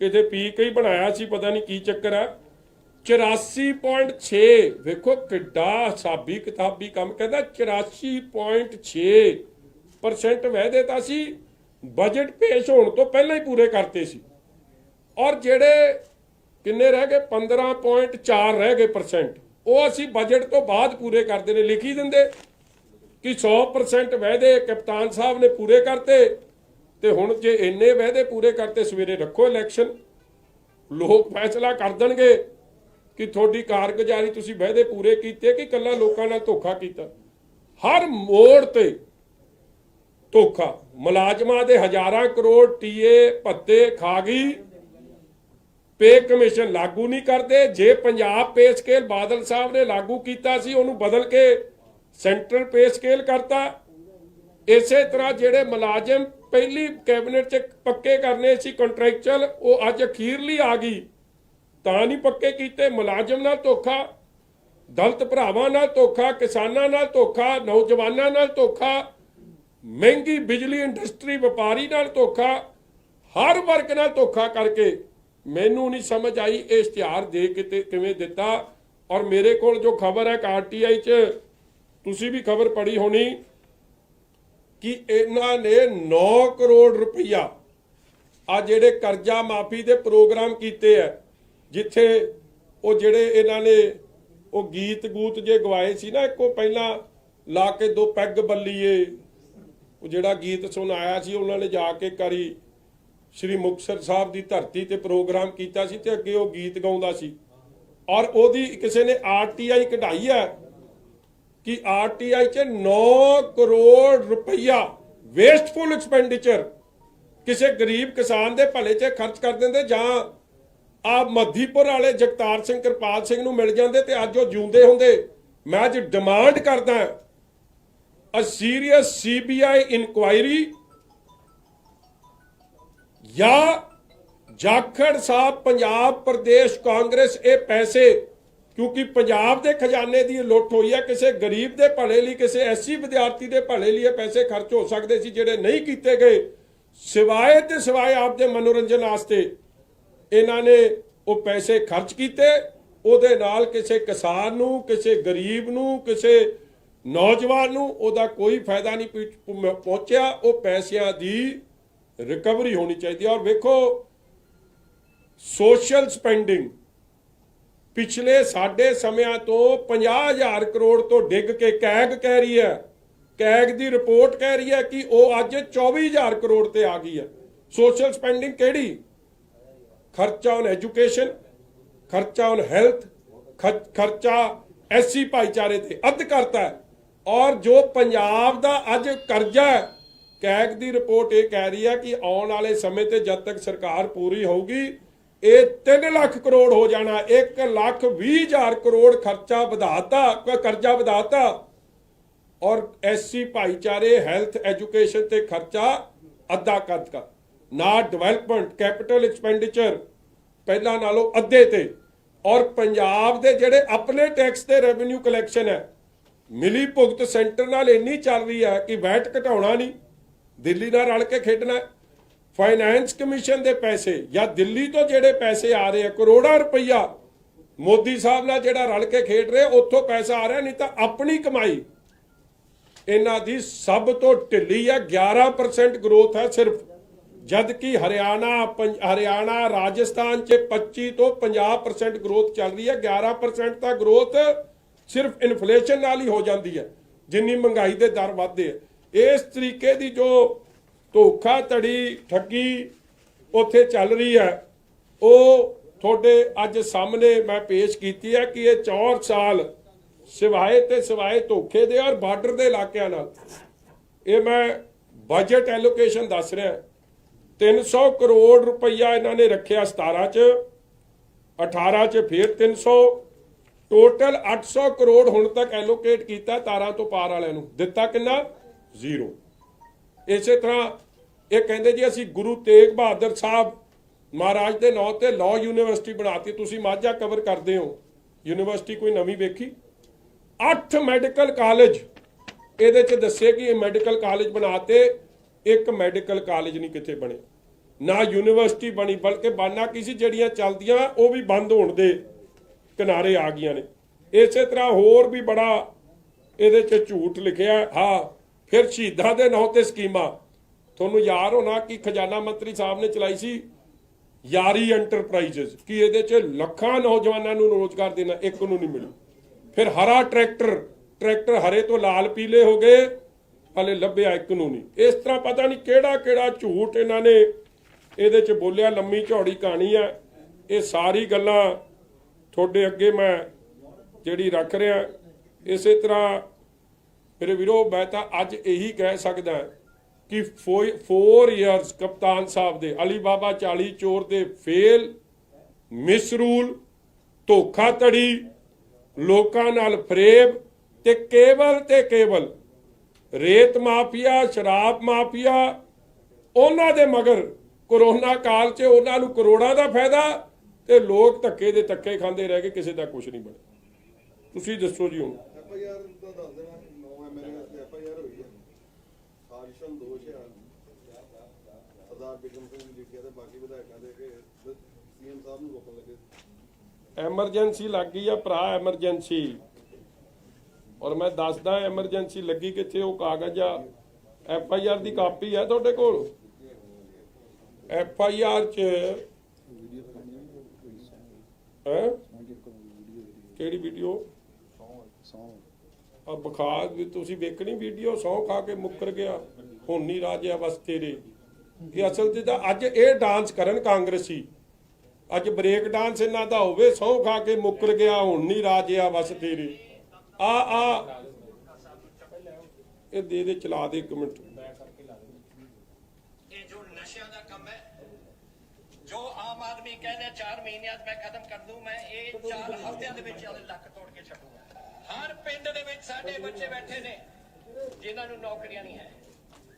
ਕਿਤੇ ਪੀ ਕੇ ਹੀ ਬਣਾਇਆ ਸੀ, ਪਤਾ ਨਹੀਂ ਕੀ ਚੱਕਰ ਹੈ। 84.6 ਵੇਖੋ ਕਿੱਡਾ ਹਿਸਾਬੀ ਕਿਤਾਬੀ ਕੰਮ, ਕਹਿੰਦਾ 84.6% ਵਾਅਦੇ ਤਾਂ ਸੀ ਬਜਟ ਪੇਸ਼ ਹੋਣ ਤੋਂ ਪਹਿਲਾਂ ਹੀ ਪੂਰੇ ਕਰਤੇ ਸੀ, ਔਰ ਜਿਹੜੇ ਕਿੰਨੇ ਰਹਿ ਗਏ 15.4 ਰਹਿ ਗਏ %, ਉਹ ਅਸੀਂ ਬਜਟ ਤੋਂ ਬਾਅਦ ਪੂਰੇ ਕਰਦੇ ਨੇ। ਲਿਖੀ ਦਿੰਦੇ ਕਿ 100% ਵਾਅਦੇ ਕਪਤਾਨ ਸਾਹਿਬ ਨੇ ਪੂਰੇ ਕਰਤੇ, ਤੇ ਹੁਣ ਜੇ ਇੰਨੇ ਵਾਅਦੇ ਪੂਰੇ ਕਰਤੇ, ਸਵੇਰੇ ਰੱਖੋ ਇਲੈਕਸ਼ਨ, ਲੋਕ ਫੈਸਲਾ ਕਰ ਦੇਣਗੇ ਕਿ ਤੁਹਾਡੀ ਕਾਰਗੁਜ਼ਾਰੀ, ਤੁਸੀਂ ਵਾਅਦੇ ਪੂਰੇ ਕੀਤੇ ਕਿ ਇਕੱਲਾ ਲੋਕਾਂ ਨਾਲ ਧੋਖਾ ਕੀਤਾ। ਹਰ ਮੋੜ ਤੇ ਧੋਖਾ, ਮੁਲਾਜ਼ਮਾਂ ਦੇ ਹਜ਼ਾਰਾਂ ਕਰੋੜ ਟੀਏ ਭੱਤੇ ਖਾ ਗਈ, ਪੇ ਕਮਿਸ਼ਨ ਲਾਗੂ ਨਹੀਂ ਕਰਦੇ। ਜੇ ਪੰਜਾਬ ਪੇ ਸਕੇਲ ਬਾਦਲ ਸਾਹਿਬ ਨੇ ਲਾਗੂ ਕੀਤਾ ਸੀ, ਉਹਨੂੰ ਬਦਲ ਕੇ ਸੈਂਟਰਲ ਪੇ ਸਕੇਲ ਕਰਤਾ। ਇਸੇ ਤਰ੍ਹਾਂ ਜਿਹੜੇ ਮੁਲਾਜ਼ਮ ਪਹਿਲੀ ਕੈਬਨਿਟ 'ਚ ਪੱਕੇ ਕਰਨੇ ਸੀ ਕੰਟਰੈਕਚੁਅਲ, ਉਹ ਅੱਜ ਅਖੀਰਲੀ ਆ ਗਈ ਤਾਂ ਨਹੀਂ ਪੱਕੇ ਕੀਤੇ। ਮੁਲਾਜ਼ਮ ਨਾਲ ਧੋਖਾ, ਦਲਿਤ ਭਰਾਵਾਂ ਨਾਲ ਧੋਖਾ, ਕਿਸਾਨਾਂ ਨਾਲ ਧੋਖਾ, ਨੌਜਵਾਨਾਂ ਨਾਲ ਧੋਖਾ, ਮਹਿੰਗੀ ਬਿਜਲੀ ਇੰਡਸਟਰੀ ਵਪਾਰੀ ਨਾਲ ਧੋਖਾ, ਹਰ ਵਰਗ ਨਾਲ ਧੋਖਾ ਕਰਕੇ ਮੈਨੂੰ ਨਹੀਂ ਸਮਝ ਆਈ ਇਹ ਇਸ਼ਤਿਹਾਰ ਦੇ ਕੇ ਕਿਵੇਂ ਦਿੱਤਾ। ਔਰ ਮੇਰੇ ਕੋਲ ਜੋ ਖਬਰ ਹੈ ਆਰਟੀਆਈ 'ਚ, ਤੁਸੀਂ ਵੀ ਖਬਰ ਪੜ੍ਹੀ ਹੋਣੀ, ਕਿ ਇਹਨਾਂ ਨੇ 9 ਕਰੋੜ ਰੁਪਈਆ ਆ ਜਿਹੜੇ ਕਰਜ਼ਾ ਮਾਫੀ ਦੇ ਪ੍ਰੋਗਰਾਮ ਕੀਤੇ ਹੈ, ਜਿੱਥੇ ਉਹ ਜਿਹੜੇ ਇਹਨਾਂ ਨੇ ਉਹ ਗੀਤ ਗੂਤ ਜੇ ਗਵਾਏ ਸੀ ਨਾ, ਇੱਕੋ ਪਹਿਲਾਂ ਲਾ ਕੇ ਦੋ ਪੈਗ ਬੱਲੀਏ, ਉਹ ਜਿਹੜਾ ਗੀਤ ਸੁਣਾਇਆ ਸੀ, ਉਹਨਾਂ ਨੇ ਜਾ ਕੇ ਕਰੀ ਸ਼੍ਰੀ ਮੁਕਤਸਰ ਸਾਹਿਬ ਦੀ ਧਰਤੀ ਤੇ ਪ੍ਰੋਗਰਾਮ ਕੀਤਾ ਸੀ, ਤੇ ਅੱਗੇ ਉਹ ਗੀਤ ਗਾਉਂਦਾ ਸੀ। ਔਰ ਉਹਦੀ ਕਿਸੇ ਨੇ ਆਰਟੀਆਈ ਕਢਾਈ ਹੈ ਕਿ ਆਰਟੀਆਈ 'ਚ 9 ਕਰੋੜ ਰੁਪਈਆ ਵੇਸਟਫੁਲ ਐਕਸਪੈਂਡੀਚਰ ਕਿਸੇ ਗਰੀਬ ਕਿਸਾਨ ਦੇ ਭਲੇ 'ਚ ਖਰਚ ਕਰ ਦਿੰਦੇ, ਜਾਂ ਆ ਮੱਧੀਪੁਰ ਵਾਲੇ ਜਗਤਾਰ ਸਿੰਘ ਕਿਰਪਾਲ ਸਿੰਘ ਨੂੰ ਮਿਲ ਜਾਂਦੇ ਤੇ ਅੱਜ ਉਹ ਜਿਉਂਦੇ ਹੁੰਦੇ। ਮੈਂ ਅੱਜ ਡਿਮਾਂਡ ਕਰਦਾ ਅ ਸੀਰੀਅਸ CBI ਇਨਕੁਆਇਰੀ, ਜਾਂ ਜਾਖੜ ਸਾਹਿਬ ਪੰਜਾਬ ਪ੍ਰਦੇਸ਼ ਕਾਂਗਰਸ ਇਹ ਪੈਸੇ, ਕਿਉਂਕਿ ਪੰਜਾਬ ਦੇ ਖਜ਼ਾਨੇ ਦੀ ਲੁੱਟ ਹੋਈ ਹੈ, ਕਿਸੇ ਗਰੀਬ ਦੇ ਭਲੇ ਲਈ, ਕਿਸੇ ਐਸਸੀ ਵਿਦਿਆਰਥੀ ਦੇ ਭਲੇ ਲਈ ਇਹ ਪੈਸੇ ਖਰਚ ਹੋ ਸਕਦੇ ਸੀ, ਜਿਹੜੇ ਨਹੀਂ ਕੀਤੇ ਗਏ। ਸਿਵਾਏ ਤੇ ਸਿਵਾਏ ਆਪਦੇ ਮਨੋਰੰਜਨ ਵਾਸਤੇ ਇਹਨਾਂ ਨੇ ਉਹ ਪੈਸੇ ਖਰਚ ਕੀਤੇ, ਉਹਦੇ ਨਾਲ ਕਿਸੇ ਕਿਸਾਨ ਨੂੰ, ਕਿਸੇ ਗਰੀਬ ਨੂੰ, ਕਿਸੇ ਨੌਜਵਾਨ ਨੂੰ ਉਹਦਾ ਕੋਈ ਫਾਇਦਾ ਨਹੀਂ ਪਹੁੰਚਿਆ। ਉਹ ਪੈਸਿਆਂ ਦੀ ਰਿਕਵਰੀ ਹੋਣੀ ਚਾਹੀਦੀ ਹੈ। ਔਰ ਵੇਖੋ ਸੋਸ਼ਲ ਸਪੈਂਡਿੰਗ ਪਿਛਲੇ ਸਾਡੇ ਸਮਿਆਂ ਤੋਂ 50,000 ਕਰੋੜ ਤੋਂ ਡਿੱਗ ਕੇ ਕੈਗ ਕਹਿ ਰਹੀ ਹੈ, ਕੈਗ ਦੀ ਰਿਪੋਰਟ ਕਹਿ ਰਹੀ ਹੈ ਕਿ ਉਹ ਅੱਜ 24,000 ਕਰੋੜ ਤੇ ਆ ਗਈ ਹੈ। ਸੋਸ਼ਲ ਸਪੈਂਡਿੰਗ ਕਿਹੜੀ? ਖਰਚਾ ਔਨ ਐਜੂਕੇਸ਼ਨ, ਖਰਚਾ ਔਨ ਹੈਲਥ, ਖਰਚਾ ਐਸਸੀ ਭਾਈਚਾਰੇ ਤੇ ਅੱਧ ਕਰਤਾ ਹੈ। ਔਰ ਜੋ ਪੰਜਾਬ ਦਾ ਅੱਜ ਕਰਜ਼ਾ ਹੈ, ਕੈਗ ਦੀ ਰਿਪੋਰਟ ਇਹ ਕਹਿ ਰਹੀ ਹੈ ਕਿ ਆਉਣ ਵਾਲੇ ਸਮੇਂ ਤੇ ਜਦ ਤੱਕ ਸਰਕਾਰ ਪੂਰੀ ਹੋਊਗੀ ਇਹ 3 ਲੱਖ ਕਰੋੜ ਹੋ ਜਾਣਾ। 1,20,000 ਕਰੋੜ ਖਰਚਾ ਵਧਾਤਾ, ਕਰਜ਼ਾ ਵਧਾਤਾ। ਔਰ ਐਸਸੀ ਭਾਈਚਾਰੇ, ਹੈਲਥ, ਐਜੂਕੇਸ਼ਨ ਤੇ ਖਰਚਾ ਅੱਧਾ ਕਰਤਾ। ਨਾ ਡਿਵੈਲਪਮੈਂਟ ਕੈਪੀਟਲ ਐਕਸਪੈਂਡੀਚਰ ਪਹਿਲਾਂ ਨਾਲੋਂ ਅੱਧੇ ਤੇ। ਔਰ ਪੰਜਾਬ ਦੇ ਜਿਹੜੇ ਆਪਣੇ ਟੈਕਸ ਤੇ ਰੈਵਨਿਊ ਕਲੈਕਸ਼ਨ ਹੈ, ਮਿਲੀ ਭੁਗਤ ਸੈਂਟਰ ਨਾਲ ਇੰਨੀ ਚੱਲ ਰਹੀ ਹੈ ਕਿ ਵੈਟ ਘਟਾਉਣਾ ਨਹੀਂ, ਦਿੱਲੀ ਨਾਲ ਰਲ ਕੇ ਖੇਡਣਾ। ਫਾਈਨੈਂਸ ਕਮਿਸ਼ਨ ਦੇ ਪੈਸੇ ਜਾਂ ਦਿੱਲੀ ਤੋਂ ਜਿਹੜੇ ਪੈਸੇ ਆ ਰਹੇ ਆ ਕਰੋੜਾਂ ਰੁਪਈਆ ਮੋਦੀ ਸਾਹਿਬ ਨਾਲ ਜਿਹੜਾ ਰਲ ਕੇ ਖੇਡ ਰਹੇ ਉੱਥੋਂ ਪੈਸਾ ਆ ਰਿਹਾ, ਨਹੀਂ ਤਾਂ ਆਪਣੀ ਕਮਾਈ ਇਹਨਾਂ ਦੀ ਸਭ ਤੋਂ ਢਿੱਲੀ ਹੈ। 11% ਗਰੋਥ ਹੈ ਸਿਰਫ, ਜਦ ਕਿ ਹਰਿਆਣਾ ਰਾਜਸਥਾਨ 'ਚ 25 ਤੋਂ 50% ਗਰੋਥ ਚੱਲ ਰਹੀ ਹੈ। 11% ਤਾਂ ਗਰੋਥ ਸਿਰਫ ਇਨਫਲੇਸ਼ਨ ਨਾਲ ਹੀ ਹੋ ਜਾਂਦੀ ਹੈ, ਜਿੰਨੀ ਮਹਿੰਗਾਈ ਦੇ ਦਰ ਵੱਧਦੇ ਆ। ਇਸ ਤਰੀਕੇ ਦੀ ਜੋ ਧੋਖਾਧੜੀ ਠੱਗੀ ਉੱਥੇ ਚੱਲ ਰਹੀ ਹੈ ਉਹ ਤੁਹਾਡੇ ਅੱਜ ਸਾਹਮਣੇ ਮੈਂ ਪੇਸ਼ ਕੀਤੀ ਹੈ ਕਿ ਇਹ 4 ਸਾਲ ਸਿਵਾਏ ਧੋਖੇ ਦੇ ਔਰ ਬਾਰਡਰ ਦੇ ਇਲਾਕਿਆਂ ਨਾਲ। ਇਹ ਮੈਂ ਬਜਟ ਐਲੋਕੇਸ਼ਨ ਦੱਸ ਰਿਹਾ, 300 ਕਰੋੜ ਰੁਪਈਆ ਇਹਨਾਂ ਨੇ ਰੱਖਿਆ 17 ਚ, 18 ਚ ਫਿਰ 300, ਟੋਟਲ 800 ਕਰੋੜ ਹੁਣ ਤੱਕ ਐਲੋਕੇਟ ਕੀਤਾ ਤਾਰਾਂ ਤੋਂ ਪਾਰ ਵਾਲਿਆਂ ਨੂੰ। ਦਿੱਤਾ ਕਿੰਨਾ? 0। ਇਸੇ ਤਰ੍ਹਾਂ ਇਹ ਕਹਿੰਦੇ ਜੀ ਅਸੀਂ ਗੁਰੂ ਤੇਗ ਬਹਾਦਰ ਸਾਹਿਬ ਮਹਾਰਾਜ ਦੇ ਨਾਂ ਤੇ ਲਾਅ ਯੂਨੀਵਰਸਿਟੀ ਬਣਾਤੀ। ਤੁਸੀਂ ਮਾਝਾ ਕਵਰ ਕਰਦੇ ਹੋ, ਯੂਨੀਵਰਸਿਟੀ ਕੋਈ ਨਵੀਂ ਵੇਖੀ? 8 ਮੈਡੀਕਲ ਕਾਲਜ ਇਹਦੇ ਚ ਦੱਸੇ ਕਿ ਇਹ ਮੈਡੀਕਲ ਕਾਲਜ ਬਣਾਤੇ, ਇੱਕ ਮੈਡੀਕਲ ਕਾਲਜ ਨਹੀਂ ਕਿਤੇ ਬਣੇ, ਨਾ ਯੂਨੀਵਰਸਿਟੀ ਬਣੀ, ਬਲਕਿ ਬਾਨਾ ਕਿਸੇ ਜਿਹੜੀਆਂ ਚੱਲਦੀਆਂ ਉਹ ਵੀ ਬੰਦ ਹੋਣ ਦੇ ਕਿਨਾਰੇ ਆ ਗਈਆਂ ਨੇ। ਇਸੇ ਤਰ੍ਹਾਂ ਹੋਰ ਵੀ ਬੜਾ ਇਹਦੇ ਚ ਝੂਠ ਲਿਖਿਆ। ਹਾਂ, ਫਿਰ ਸ਼ਹੀਦਾਂ ਦੇ ਨਾਂ ਤੇ ਸਕੀਮਾਂ, ਤੁਹਾਨੂੰ ਯਾਦ ਹੋਣਾ ਕਿ ਖਜ਼ਾਨਾ ਮੰਤਰੀ ਸਾਹਿਬ ਨੇ ਚਲਾਈ ਸੀ ਯਾਰੀ ਐਂਟਰਪ੍ਰਾਈਜ਼ਸ, ਕਿ ਇਹਦੇ ਚ ਲੱਖਾਂ ਨੌਜਵਾਨਾਂ ਨੂੰ ਰੋਜ਼ਗਾਰ ਦੇਣਾ, ਇੱਕ ਨੂੰ ਨਹੀਂ ਮਿਲਿਆ। ਫਿਰ ਹਰਾ ਟਰੈਕਟਰ ਹਰੇ ਤੋਂ ਲਾਲ ਪੀਲੇ ਹੋ ਗਏ, ਹਲੇ ਲੱਭਿਆ ਇੱਕ ਨੂੰ ਨਹੀਂ। ਇਸ ਤਰ੍ਹਾਂ ਪਤਾ ਨਹੀਂ ਕਿਹੜਾ ਝੂਠ ਇਹਨਾਂ ਨੇ ਇਹਦੇ ਚ ਬੋਲਿਆ। ਲੰਮੀ ਚੌੜੀ ਕਹਾਣੀ ਹੈ। ਇਹ ਸਾਰੀ ਗੱਲਾਂ ਤੁਹਾਡੇ ਅੱਗੇ ਮੈਂ ਜਿਹੜੀ ਰੱਖ ਰਿਹਾ। ਇਸੇ ਤਰ੍ਹਾਂ ਮੇਰੇ ਵੀਰੋ, ਮੈਂ ਤਾਂ ਅੱਜ ਇਹੀ ਕਹਿ ਸਕਦਾ ਕਿ 4 ਇਅਰਸ ਕਪਤਾਨ ਸਾਹਿਬ ਦੇ, ਅਲੀ ਬਾਬਾ 40 ਚੋਰ ਦੇ ਫੇਲ, ਮਿਸਰੂਲ, ਧੋਖਾਧੜੀ, ਲੋਕਾਂ ਨਾਲ ਫਰੇਬ ਤੇ ਕੇਵਲ ਰੇਤ ਮਾਫੀਆ, ਸ਼ਰਾਬ ਮਾਫੀਆ, ਉਹਨਾਂ ਦੇ ਮਗਰ ਕੋਰੋਨਾ ਕਾਲ 'ਚ ਉਹਨਾਂ ਨੂੰ ਕਰੋੜਾਂ ਦਾ ਫਾਇਦਾ ਤੇ ਲੋਕ ਧੱਕੇ ਦੇ ਧੱਕੇ ਖਾਂਦੇ ਰਹਿ ਗਏ, ਕਿਸੇ ਦਾ ਕੁਝ ਨਹੀਂ ਬਣਿਆ। ਤੁਸੀਂ ਦੱਸੋ ਜੀ ਹੁਣ। ਐਮਰਜੈਂਸੀ ਲੱਗ ਗਈ ਆ ਭਰਾ, ਐਮਰਜੈਂਸੀ। ਔਰ ਮੈਂ ਦੱਸਦਾ ਐਮਰਜੈਂਸੀ ਲੱਗੀ ਕਿੱਥੇ, ਉਹ ਕਾਗਜ਼ ਆ, FIR ਦੀ ਕਾਪੀ ਹੈ ਤੁਹਾਡੇ ਕੋਲ। FIR ਚ ਕਿਹੜੀ ਵੀਡੀਓ ਆ ਬਖਾ ਵੀ ਤੁਸੀਂ ਵੇਖਣੀ ਵੀਡੀਓ? ਸਹੁੰ ਖਾ ਕੇ ਮੁੱਕਰ ਗਿਆ, ਹੁਣ ਨਹੀਂ ਰਾਜਿਆ ਬਸ ਤੇਰੇ। ਇਹ ਅਸਲ 'ਚ ਤਾਂ ਅੱਜ ਇਹ ਡਾਂਸ ਕਰਨ ਕਾਂਗਰਸੀ, ਅੱਜ ਬ੍ਰੇਕ ਡਾਂਸ ਇਹਨਾਂ ਦਾ ਹੋਵੇ, ਸਹੁੰ ਖਾ ਕੇ ਮੁੱਕਰ ਗਿਆ, ਹੁਣ ਨਹੀਂ ਰਾਜਿਆ ਬਸ ਤੇਰੇ। ਆ ਇਹ ਦੇ ਚਲਾ ਦੇ 1 ਮਿੰਟ। ਇਹ ਜੋ ਨਸ਼ਿਆਂ ਦਾ ਕੰਮ ਹੈ, ਜੋ ਆਮ ਆਦਮੀ ਕਹਿੰਦੇ 4 ਮਹੀਨਿਆਂ 'ਚ ਮੈਂ ਖਤਮ ਕਰ ਦੂੰ, ਮੈਂ ਇਹ 4 ਹਫ਼ਤਿਆਂ ਦੇ ਵਿੱਚ ਇਹਦੇ ਲੱਕ ਤੋੜ ਕੇ ਛੱਡੂਗਾ। ਹਰ ਪਿੰਡ ਦੇ ਵਿੱਚ ਸਾਡੇ ਬੱਚੇ ਬੈਠੇ ਨੇ ਜਿਨ੍ਹਾਂ ਨੂੰ ਨੌਕਰੀਆਂ ਨਹੀਂ ਹੈ,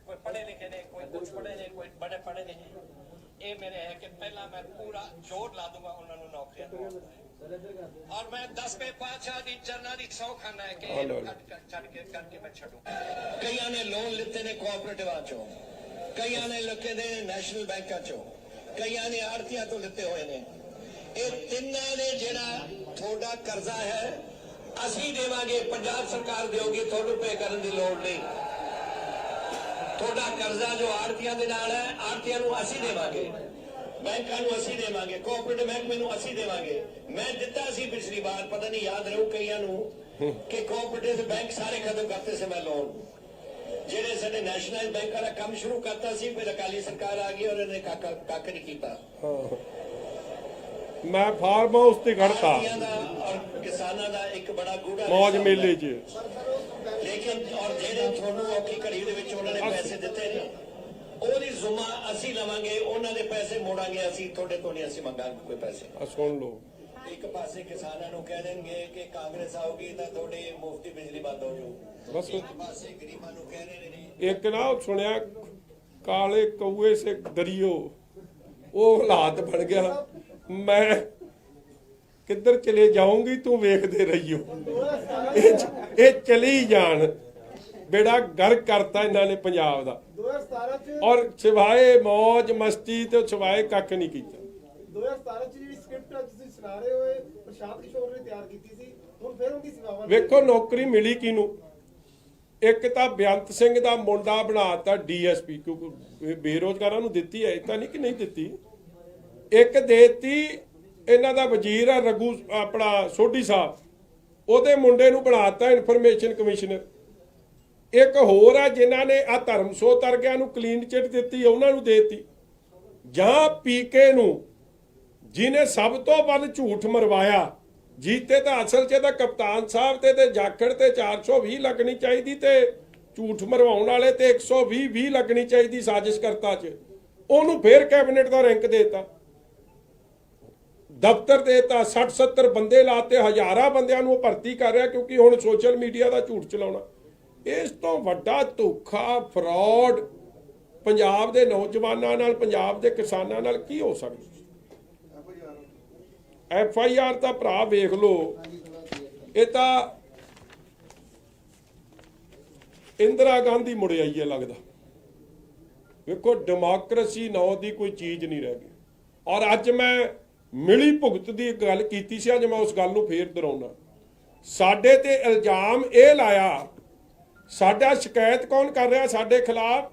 ਕੋਈ ਪੜ੍ਹੇ ਲਿਖੇ ਨੇ, ਕੋਈ ਕੁਝ ਪੜ੍ਹੇ ਨੇ, ਕੋਈ ਬੜੇ ਪੜ੍ਹੇ ਨੇ। ਇਹ ਮੇਰੇ ਹੈ ਕਿ ਪਹਿਲਾਂ ਮੈਂ ਪੂਰਾ ਜ਼ੋਰ ਲਾ ਦੂੰਗਾ ਉਹਨਾਂ ਨੂੰ ਨੌਕਰੀਆਂ ਦਿਵਾਉਣ ਦਾ। और मैं 10वें पातशाह दी चरना दी सौ खाना है कि छड़ के करके मैं छड़ू। कई ने लोन लिते ने कोऑपरेटिव चो, कई ने लगे ने नेशनल बैंक चो, कई ने आड़तियां तो लिते हुए ने। ये तिन्ना ने जेड़ा थोड़ा कर्जा है असी देवांगे, पंजाब सरकार देगी, थोड़ू पे करने की लोड़ नहीं। थोड़ा कर्जा जो आड़तियां दे नाल है, आड़तियां नूं असी देवांगे, बैंकों ਨੂੰ ਅਸੀਂ ਦੇਵਾਂਗੇ, ਕੋਆਪਰੇਟਿਵ ਬੈਂਕ ਮੈਨੂੰ ਅਸੀਂ ਦੇਵਾਂਗੇ। ਮੈਂ ਦਿੱਤਾ ਸੀ ਪਿਛਲੀ ਵਾਰ, ਪਤਾ ਨਹੀਂ ਯਾਦ ਰਹੂ ਕਈਆਂ ਨੂੰ, ਕਿ ਕੋਆਪਰੇਟਿਵ ਬੈਂਕ ਸਾਰੇ ਖਤਮ ਕਰਤੇ ਸੀ ਮੈਂ ਲੋਨ। ਜਿਹੜੇ ਸਾਡੇ ਨੈਸ਼ਨਲ ਬੈਂਕਾਂ ਦਾ ਕੰਮ ਸ਼ੁਰੂ ਕਰਤਾ ਸੀ, ਫਿਰ ਅਕਾਲੀ ਸਰਕਾਰ ਆ ਗਈ ਔਰ ਇਹਨੇ ਕੱਖ ਨਹੀਂ ਕੀਤਾ। ਮੈਂ ਫਾਰਮ ਹਾਊਸ ਤੇ ਖੜਤਾ ਔਰ ਕਿਸਾਨਾਂ ਦਾ ਇੱਕ ਬੜਾ ਗੂੜਾ ਮੌਜ ਮੇਲੇ 'ਚ, ਲੇਕਿਨ ਔਰ ਜਿਹੜੇ ਤੁਹਾਨੂੰ ਔਖੀ ਘੜੀ ਦੇ ਵਿੱਚ ਉਹਨਾਂ ਨੇ ਪੈਸੇ ਦਿੱਤੇ ਨੇ, ਉਹਦੀ ਜ਼ੁਮਾ ਅਸੀਂ ਲਵਾਂਗੇ, ਉਹਨਾਂ ਦੇ ਪੈਸੇ ਮੋੜਾਂਗੇ ਅਸੀਂ, ਤੁਹਾਡੇ ਤੋਂ ਨਹੀਂ ਅਸੀਂ ਮੰਗਾਂਗੇ ਕੋਈ ਪੈਸੇ। ਸੁਣ ਲਓ, ਇੱਕ ਪਾਸੇ ਕਿਸਾਨਾਂ ਨੂੰ ਕਹਿ ਦੇਣਗੇ ਕਿ ਕਾਂਗਰਸ ਆਊਗੀ ਤਾਂ ਤੁਹਾਡੇ ਮੁਫਤੀ ਬਿਜਲੀ ਬੰਦ ਹੋ ਜਾਊ, ਬਸ ਇੱਕ ਪਾਸੇ ਗਰੀਬਾਂ ਨੂੰ ਕਹਿ ਰਹੇ ਨੇ। ਇੱਕ ਨਾ ਸੁਣਿਆ ਕਾਲੇ ਕਊਏ ਸੇ ਦਰਿਓ, ਉਹ ਹਾਲਾਤ ਬਣ ਗਿਆ। ਮੈਂ ਕਿੱਧਰ ਚਲੇ ਜਾਊਂਗੀ ਤੂੰ ਵੇਖਦੇ ਰਹੀਓ, ਇਹ ਚਲੀ ਜਾਣ। बेड़ा गर्क करता इन्होंने पंजाब का 2017 ਚ और सिवाए मौज मस्ती तो सिवाए कख नहीं किया 2017 ਚ ਜਿਹੜੀ ਸਕ੍ਰਿਪਟ ਅੱਜ ਤੁਸੀਂ ਸੁਣਾ ਰਹੇ ਹੋ ਇਹ ਪ੍ਰਸ਼ਾਂਤ ਕਿਸ਼ੋਰ ਨੇ ਤਿਆਰ ਕੀਤੀ ਸੀ ਹੁਣ ਫਿਰ ਉਹਦੀ ਸੇਵਾਵਾਂ ਵੇਖੋ ਨੌਕਰੀ ਮਿਲੀ ਕਿਹਨੂੰ ਇੱਕ ਤਾਂ ਬੇਅੰਤ ਸਿੰਘ ਦਾ ਮੁੰਡਾ ਬਣਾਤਾ ਡੀਐਸਪੀ ਕਿਉਂਕਿ ਬੇਰੋਜ਼ਗਾਰਾਂ ਨੂੰ ਦਿੱਤੀ ਹੈ ਇਹ ਤਾਂ ਨਹੀਂ ਕਿ ਨਹੀਂ ਦਿੱਤੀ ਇੱਕ ਦੇਤੀ ਇਹਨਾਂ ਦਾ ਵਜ਼ੀਰ ਆ ਰਘੂ ਆਪਣਾ ਸੋਢੀ ਸਾਹਿਬ ਉਹਦੇ ਮੁੰਡੇ ਨੂੰ ਬਣਾਤਾ ਇਨਫੋਰਮੇਸ਼ਨ ਕਮਿਸ਼ਨਰ ਇੱਕ ਹੋਰ ਆ ਜਿਨ੍ਹਾਂ ਨੇ ਆ ਧਰਮਸੋਤ ਵਰਗਿਆਂ ਨੂੰ ਕਲੀਨ ਚਿੱਟ ਦਿੱਤੀ ਉਹਨਾਂ ਨੂੰ ਦੇਤੀ ਜਾਂ ਪੀਕੇ ਨੂੰ ਜਿਹਨੇ ਸਭ ਤੋਂ ਵੱਧ ਝੂਠ ਮਰਵਾਇਆ ਜੀਤੇ ਤਾਂ ਅਸਲ 'ਚ ਤਾਂ ਕਪਤਾਨ ਸਾਹਿਬ ਤੇ ਜਾਖੜ ਤੇ 420 ਲੱਗਣੀ ਚਾਹੀਦੀ ਤੇ ਝੂਠ ਮਰਵਾਉਣ ਵਾਲੇ ਤੇ 120 ਲੱਗਣੀ ਚਾਹੀਦੀ ਸਾਜ਼ਿਸ਼ਕਰਤਾ 'ਚ ਉਹਨੂੰ ਫੇਰ ਕੈਬਨਿਟ ਦਾ ਰੈਂਕ ਦੇਤਾ ਦਫ਼ਤਰ ਦੇਤਾ 60-70 ਬੰਦੇ ਲਾਤੇ ਹਜ਼ਾਰਾਂ ਬੰਦਿਆਂ ਨੂੰ ਉਹ ਭਰਤੀ ਕਰ ਰਿਹਾ ਕਿਉਂਕਿ ਹੁਣ ਸੋਸ਼ਲ ਮੀਡੀਆ ਦਾ ਝੂਠ ਚਲਾਉਣਾ ਇਸ ਤੋਂ ਵੱਡਾ ਧੋਖਾ ਫਰਾਡ ਪੰਜਾਬ ਦੇ ਨੌਜਵਾਨਾਂ ਨਾਲ ਪੰਜਾਬ ਦੇ ਕਿਸਾਨਾਂ ਨਾਲ ਕੀ ਹੋ ਸਕਦਾ FIR ਤਾਂ ਭਰਾ ਵੇਖ ਲਓ ਇਹ ਤਾਂ ਇੰਦਰਾ ਗਾਂਧੀ ਮੁੜ ਆਈ ਹੈ ਲੱਗਦਾ ਵੇਖੋ ਡੈਮੋਕ੍ਰੇਸੀ ਨਾਂ ਦੀ ਕੋਈ ਚੀਜ਼ ਨਹੀਂ ਰਹਿ ਗਈ ਔਰ ਅੱਜ ਮੈਂ ਮਿਲੀ ਭੁਗਤ ਦੀ ਗੱਲ ਕੀਤੀ ਸੀ ਅੱਜ ਮੈਂ ਉਸ ਗੱਲ ਨੂੰ ਫੇਰ ਦੁਹਰਾਉਣਾ ਸਾਡੇ ਤੇ ਇਲਜ਼ਾਮ ਇਹ ਲਾਇਆ ਸਾਡਾ ਸ਼ਿਕਾਇਤ ਕੌਣ ਕਰ ਰਿਹਾ ਸਾਡੇ ਖਿਲਾਫ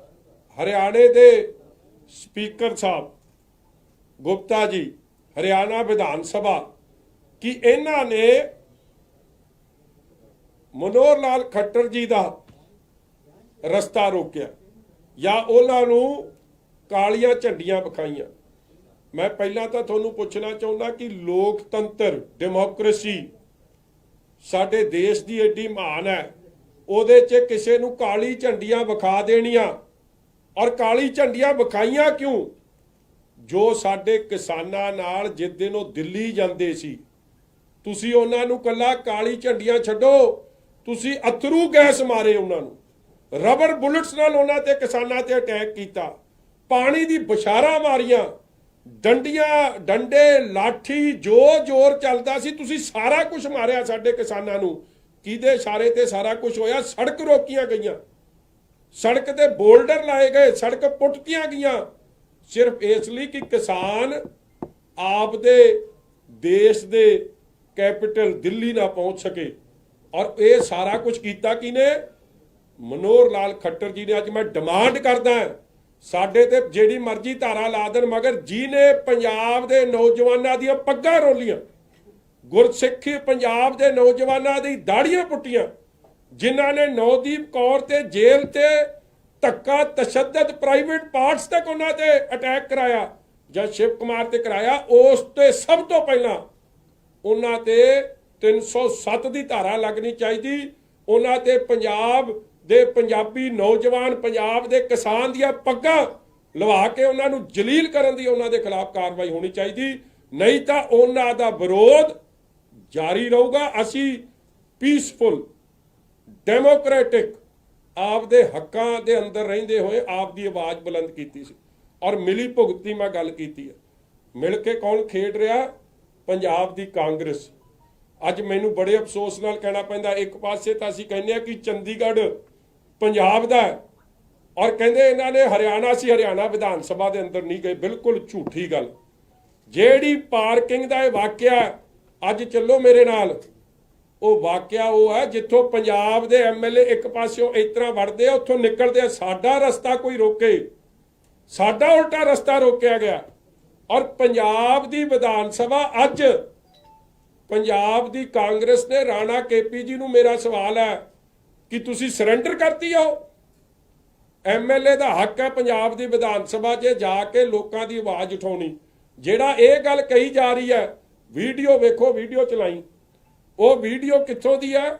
ਹਰਿਆਣੇ ਦੇ ਸਪੀਕਰ ਸਾਹਿਬ ਗੁਪਤਾ ਜੀ ਹਰਿਆਣਾ ਵਿਧਾਨ ਸਭਾ ਕਿ ਇਹਨਾਂ ਨੇ ਮਨੋਹਰ ਲਾਲ ਖੱਟਰ ਜੀ ਦਾ ਰਸਤਾ ਰੋਕਿਆ ਜਾਂ ਉਹਨਾਂ ਨੂੰ ਕਾਲੀਆਂ ਝੰਡੀਆਂ ਵਿਖਾਈਆਂ ਮੈਂ ਪਹਿਲਾਂ ਤਾਂ ਤੁਹਾਨੂੰ ਪੁੱਛਣਾ ਚਾਹੁੰਦਾ ਕਿ ਲੋਕਤੰਤਰ ਡੈਮੋਕ੍ਰੇਸੀ ਸਾਡੇ ਦੇਸ਼ ਦੀ ਏਡੀ ਮਹਾਨ ਹੈ ਉਹਦੇ 'ਚ ਕਿਸੇ ਨੂੰ ਕਾਲੀ ਝੰਡੀਆਂ ਵਿਖਾ ਦੇਣੀਆਂ ਔਰ ਕਾਲੀ ਝੰਡੀਆਂ ਵਿਖਾਈਆਂ ਕਿਉਂ ਜੋ ਸਾਡੇ ਕਿਸਾਨਾਂ ਨਾਲ ਜਿਸ ਦਿਨ ਉਹ ਦਿੱਲੀ ਜਾਂਦੇ ਸੀ ਤੁਸੀਂ ਉਹਨਾਂ ਨੂੰ ਕੱਲਾ ਕਾਲੀ ਝੰਡੀਆਂ ਛੱਡੋ ਤੁਸੀਂ ਅਥਰੂ ਗੈਸ ਮਾਰੇ ਉਹਨਾਂ ਨੂੰ ਰਬੜ ਬੁਲਟਸ ਨਾਲ ਉਹਨਾਂ ਤੇ ਕਿਸਾਨਾਂ ਤੇ ਅਟੈਕ ਕੀਤਾ ਪਾਣੀ ਦੀ ਬਸ਼ਾਰਾਂ ਮਾਰੀਆਂ ਡੰਡੇ ਲਾਠੀ ਜੋ ਜ਼ੋਰ ਚੱਲਦਾ ਸੀ ਤੁਸੀਂ ਸਾਰਾ ਕੁਝ ਮਾਰਿਆ ਸਾਡੇ ਕਿਸਾਨਾਂ ਨੂੰ ਕਿਹਦੇ ਇਸ਼ਾਰੇ ਤੇ ਸਾਰਾ ਕੁਝ ਹੋਇਆ ਸੜਕ ਰੋਕੀਆਂ ਗਈਆਂ ਸੜਕ ਤੇ ਬੋਲਡਰ ਲਾਏ ਗਏ ਸੜਕ ਪੁੱਟਤੀਆਂ ਗਈਆਂ ਸਿਰਫ ਇਸ ਲਈ ਕਿ ਕਿਸਾਨ ਆਪ ਦੇ ਦੇਸ਼ ਦੇ ਕੈਪੀਟਲ ਦਿੱਲੀ ਨਾ ਪਹੁੰਚ ਸਕੇ ਔਰ ਇਹ ਸਾਰਾ ਕੁਝ ਕੀਤਾ ਕਿਨੇ ਮਨੋਹਰ ਲਾਲ ਖੱਟਰ ਜੀ ਨੇ ਅੱਜ ਮੈਂ ਡਿਮਾਂਡ ਕਰਦਾ ਸਾਡੇ ਤੇ ਜਿਹੜੀ ਮਰਜ਼ੀ ਧਾਰਾ ਲਾ ਦੇਣ ਮਗਰ ਜਿਹਨੇ ਪੰਜਾਬ ਦੇ ਨੌਜਵਾਨਾਂ ਦੀਆਂ ਪੱਗਾਂ ਰੋਲੀਆਂ ਗੁਰਸਿੱਖੀ ਪੰਜਾਬ ਦੇ ਨੌਜਵਾਨਾਂ ਦੀ ਦਾੜੀਆਂ ਪੁੱਟੀਆਂ ਜਿਨ੍ਹਾਂ ਨੇ ਨੌਦੀਪ ਕੌਰ ਤੇ ਜੇਲ੍ਹ ਤੇ ਧੱਕਾ ਤਸ਼ੱਦਦ ਪ੍ਰਾਈਵੇਟ ਪਾਰਟਸ ਤੱਕ ਉਹਨਾਂ ਤੇ ਅਟੈਕ ਕਰਾਇਆ ਜਾਂ ਸ਼ਿਵ ਕੁਮਾਰ ਤੇ ਕਰਾਇਆ ਉਸ ਤੇ ਸਭ ਤੋਂ ਪਹਿਲਾਂ ਉਹਨਾਂ ਤੇ 307 ਦੀ ਧਾਰਾ ਲੱਗਣੀ ਚਾਹੀਦੀ ਉਹਨਾਂ ਤੇ ਪੰਜਾਬ ਦੇ ਪੰਜਾਬੀ ਨੌਜਵਾਨ ਪੰਜਾਬ ਦੇ ਕਿਸਾਨ ਦੀਆਂ ਪੱਗਾਂ ਲਵਾ ਕੇ ਉਹਨਾਂ ਨੂੰ ਜਲੀਲ ਕਰਨ ਦੀ ਉਹਨਾਂ ਦੇ ਖਿਲਾਫ ਕਾਰਵਾਈ ਹੋਣੀ ਚਾਹੀਦੀ ਨਹੀਂ ਤਾਂ ਉਹਨਾਂ ਦਾ ਵਿਰੋਧ ਜਾਰੀ ਰਹੂਗਾ ਅਸੀਂ ਪੀਸਫੁਲ ਡੈਮੋਕ੍ਰੈਟਿਕ ਆਪਦੇ ਹੱਕਾਂ ਦੇ ਅੰਦਰ ਰਹਿੰਦੇ ਹੋਏ ਆਪ ਦੀ ਆਵਾਜ਼ ਬੁਲੰਦ ਕੀਤੀ ਸੀ ਔਰ ਮਿਲੀ ਭੁਗਤੀ ਮੈਂ ਗੱਲ ਕੀਤੀ ਹੈ ਮਿਲ ਕੇ ਕੌਣ ਖੇਡ ਰਿਹਾ ਪੰਜਾਬ ਦੀ ਕਾਂਗਰਸ ਅੱਜ ਮੈਨੂੰ ਬੜੇ ਅਫਸੋਸ ਨਾਲ ਕਹਿਣਾ ਪੈਂਦਾ ਇੱਕ ਪਾਸੇ ਤਾਂ ਅਸੀਂ ਕਹਿੰਦੇ ਆ ਕਿ ਚੰਡੀਗੜ੍ਹ ਪੰਜਾਬ ਦਾ ਔਰ ਕਹਿੰਦੇ ਇਹਨਾਂ ਨੇ ਹਰਿਆਣਾ ਵਿਧਾਨ ਸਭਾ ਦੇ ਅੰਦਰ ਨਹੀਂ ਗਏ ਬਿਲਕੁਲ ਝੂਠੀ ਗੱਲ ਜਿਹੜੀ ਪਾਰਕਿੰਗ ਦਾ ਇਹ ਵਾਕਿਆ ਅੱਜ ਚੱਲੋ ਮੇਰੇ ਨਾਲ ਉਹ ਵਾਕਿਆ ਉਹ ਹੈ ਜਿੱਥੋਂ ਪੰਜਾਬ ਦੇ MLA ਇੱਕ ਪਾਸਿਓਂ ਇਸ ਤਰ੍ਹਾਂ ਵੜਦੇ ਆ ਉੱਥੋਂ ਨਿਕਲਦੇ ਆ ਸਾਡਾ ਰਸਤਾ ਕੋਈ ਰੋਕੇ ਸਾਡਾ ਉਲਟਾ ਰਸਤਾ ਰੋਕਿਆ ਗਿਆ ਔਰ ਪੰਜਾਬ ਦੀ ਵਿਧਾਨ ਸਭਾ ਅੱਜ ਪੰਜਾਬ ਦੀ ਕਾਂਗਰਸ ਨੇ ਰਾਣਾ KP ਜੀ ਨੂੰ ਮੇਰਾ ਸਵਾਲ ਹੈ ਕਿ ਤੁਸੀਂ ਸਰੈਂਡਰ ਕਰਤੀ ਹੋ MLA ਦਾ ਹੱਕ ਹੈ ਪੰਜਾਬ ਦੀ ਵਿਧਾਨ ਸਭਾ 'ਚ ਜਾ ਕੇ ਲੋਕਾਂ ਦੀ ਆਵਾਜ਼ ਉਠਾਉਣੀ ਜਿਹੜਾ ਇਹ ਗੱਲ ਕਹੀ ਜਾ ਰਹੀ ਹੈ ਵੀਡੀਓ ਵੇਖੋ ਵੀਡੀਓ ਚਲਾਈ ਉਹ ਵੀਡੀਓ ਕਿੱਥੋਂ ਦੀ ਹੈ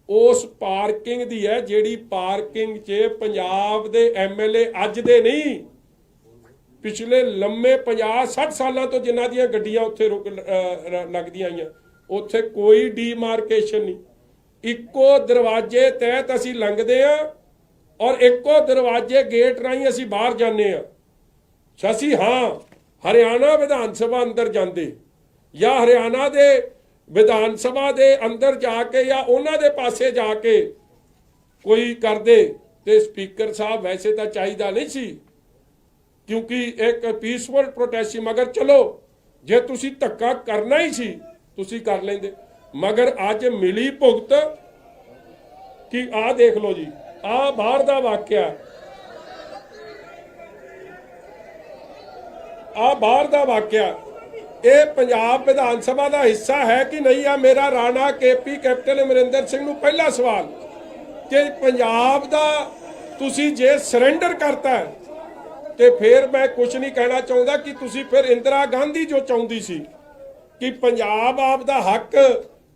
ਉਸ ਪਾਰਕਿੰਗ ਦੀ ਹੈ ਜਿਹੜੀ ਪਾਰਕਿੰਗ 'ਚ ਪੰਜਾਬ ਦੇ MLA ਅੱਜ ਦੇ ਨਹੀਂ ਪਿਛਲੇ ਲੰਮੇ 50-60 ਸਾਲਾਂ ਤੋਂ ਜਿਨ੍ਹਾਂ ਦੀਆਂ ਗੱਡੀਆਂ ਉੱਥੇ ਲੱਗਦੀਆਂ ਆਈਆਂ ਉੱਥੇ ਕੋਈ ਡੀਮਾਰਕੇਸ਼ਨ ਨਹੀਂ ਇੱਕੋ ਦਰਵਾਜ਼ੇ ਤਹਿਤ ਅਸੀਂ ਲੰਘਦੇ ਆ ਔਰ ਇੱਕੋ ਦਰਵਾਜ਼ੇ ਗੇਟ ਰਾਹੀਂ ਅਸੀਂ ਬਾਹਰ ਜਾਂਦੇ ਆ ਅਸੀਂ ਹਾਂ ਹਰਿਆਣਾ ਵਿਧਾਨ ਸਭਾ ਅੰਦਰ ਜਾਂਦੇ ਜਾਂ ਹਰਿਆਣਾ ਦੇ ਵਿਧਾਨ ਸਭਾ ਦੇ ਅੰਦਰ ਜਾ ਕੇ ਜਾਂ ਉਹਨਾਂ ਦੇ ਪਾਸੇ ਜਾ ਕੇ ਕੋਈ ਕਰਦੇ ਤੇ ਸਪੀਕਰ ਸਾਹਿਬ ਵੈਸੇ ਤਾਂ ਚਾਹੀਦਾ ਨਹੀਂ ਸੀ, ਕਿਉਂਕਿ ਇੱਕ ਪੀਸਫੁਲ ਪ੍ਰੋਟੈਸਟ ਸੀ। ਮਗਰ ਚਲੋ ਜੇ ਤੁਸੀਂ ਧੱਕਾ ਕਰਨਾ ਹੀ ਸੀ ਤੁਸੀਂ ਕਰ ਲੈਂਦੇ। ਮਗਰ ਅੱਜ ਮਿਲੀ ਭੁਗਤ ਕਿ ਆਹ ਦੇਖ ਲਓ ਜੀ, ਆਹ ਬਾਹਰ ਦਾ ਵਾਕਿਆ, ਆਹ ਬਾਹਰ ਦਾ ਵਾਕਿਆ, ਇਹ ਪੰਜਾਬ ਵਿਧਾਨ ਸਭਾ ਦਾ ਹਿੱਸਾ ਹੈ ਕਿ ਨਹੀਂ? ਆ ਮੇਰਾ ਰਾਣਾ ਕੇਪੀ ਕੈਪਟਨ ਅਮਰਿੰਦਰ ਸਿੰਘ ਨੂੰ ਪਹਿਲਾ ਸਵਾਲ ਕਿ ਪੰਜਾਬ ਦਾ ਤੁਸੀਂ ਜੇ ਸਰੈਂਡਰ ਕਰਤਾ ਤੇ ਫਿਰ ਮੈਂ ਕੁਝ ਨਹੀਂ ਕਹਿਣਾ ਚਾਹੁੰਦਾ ਕਿ ਤੁਸੀਂ ਫਿਰ ਇੰਦਰਾ ਗਾਂਧੀ ਜੋ ਚਾਹੁੰਦੀ ਸੀ ਕਿ ਪੰਜਾਬ ਆਪ ਦਾ ਹੱਕ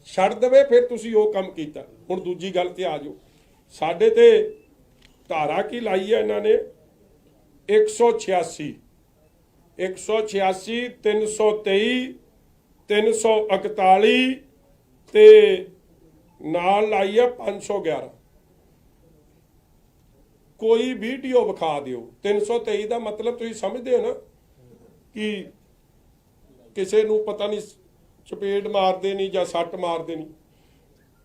ਛੱਡ ਦੇਵੇ, ਫਿਰ ਤੁਸੀਂ ਉਹ ਕੰਮ ਕੀਤਾ। ਹੁਣ ਦੂਜੀ ਗੱਲ ਤੇ ਆ ਜਾਓ, ਸਾਡੇ ਤੇ ਧਾਰਾ ਕੀ ਲਾਈ ਹੈ ਇਹਨਾਂ ਨੇ? 186 323 341 ਤੇ ਨਾਲ ਲਾਈ ਹੈ 511। ਕੋਈ ਵੀਡੀਓ ਵਿਖਾ ਦਿਓ। 323 ਦਾ ਮਤਲਬ ਤੁਸੀਂ ਸਮਝਦੇ ਹੋ ਨਾ ਕਿ ਕਿਸੇ ਨੂੰ ਪਤਾ ਨਹੀਂ ਚਪੇੜ ਮਾਰਦੇ ਨਹੀਂ ਜਾਂ ਸੱਟ ਮਾਰਦੇ ਨਹੀਂ।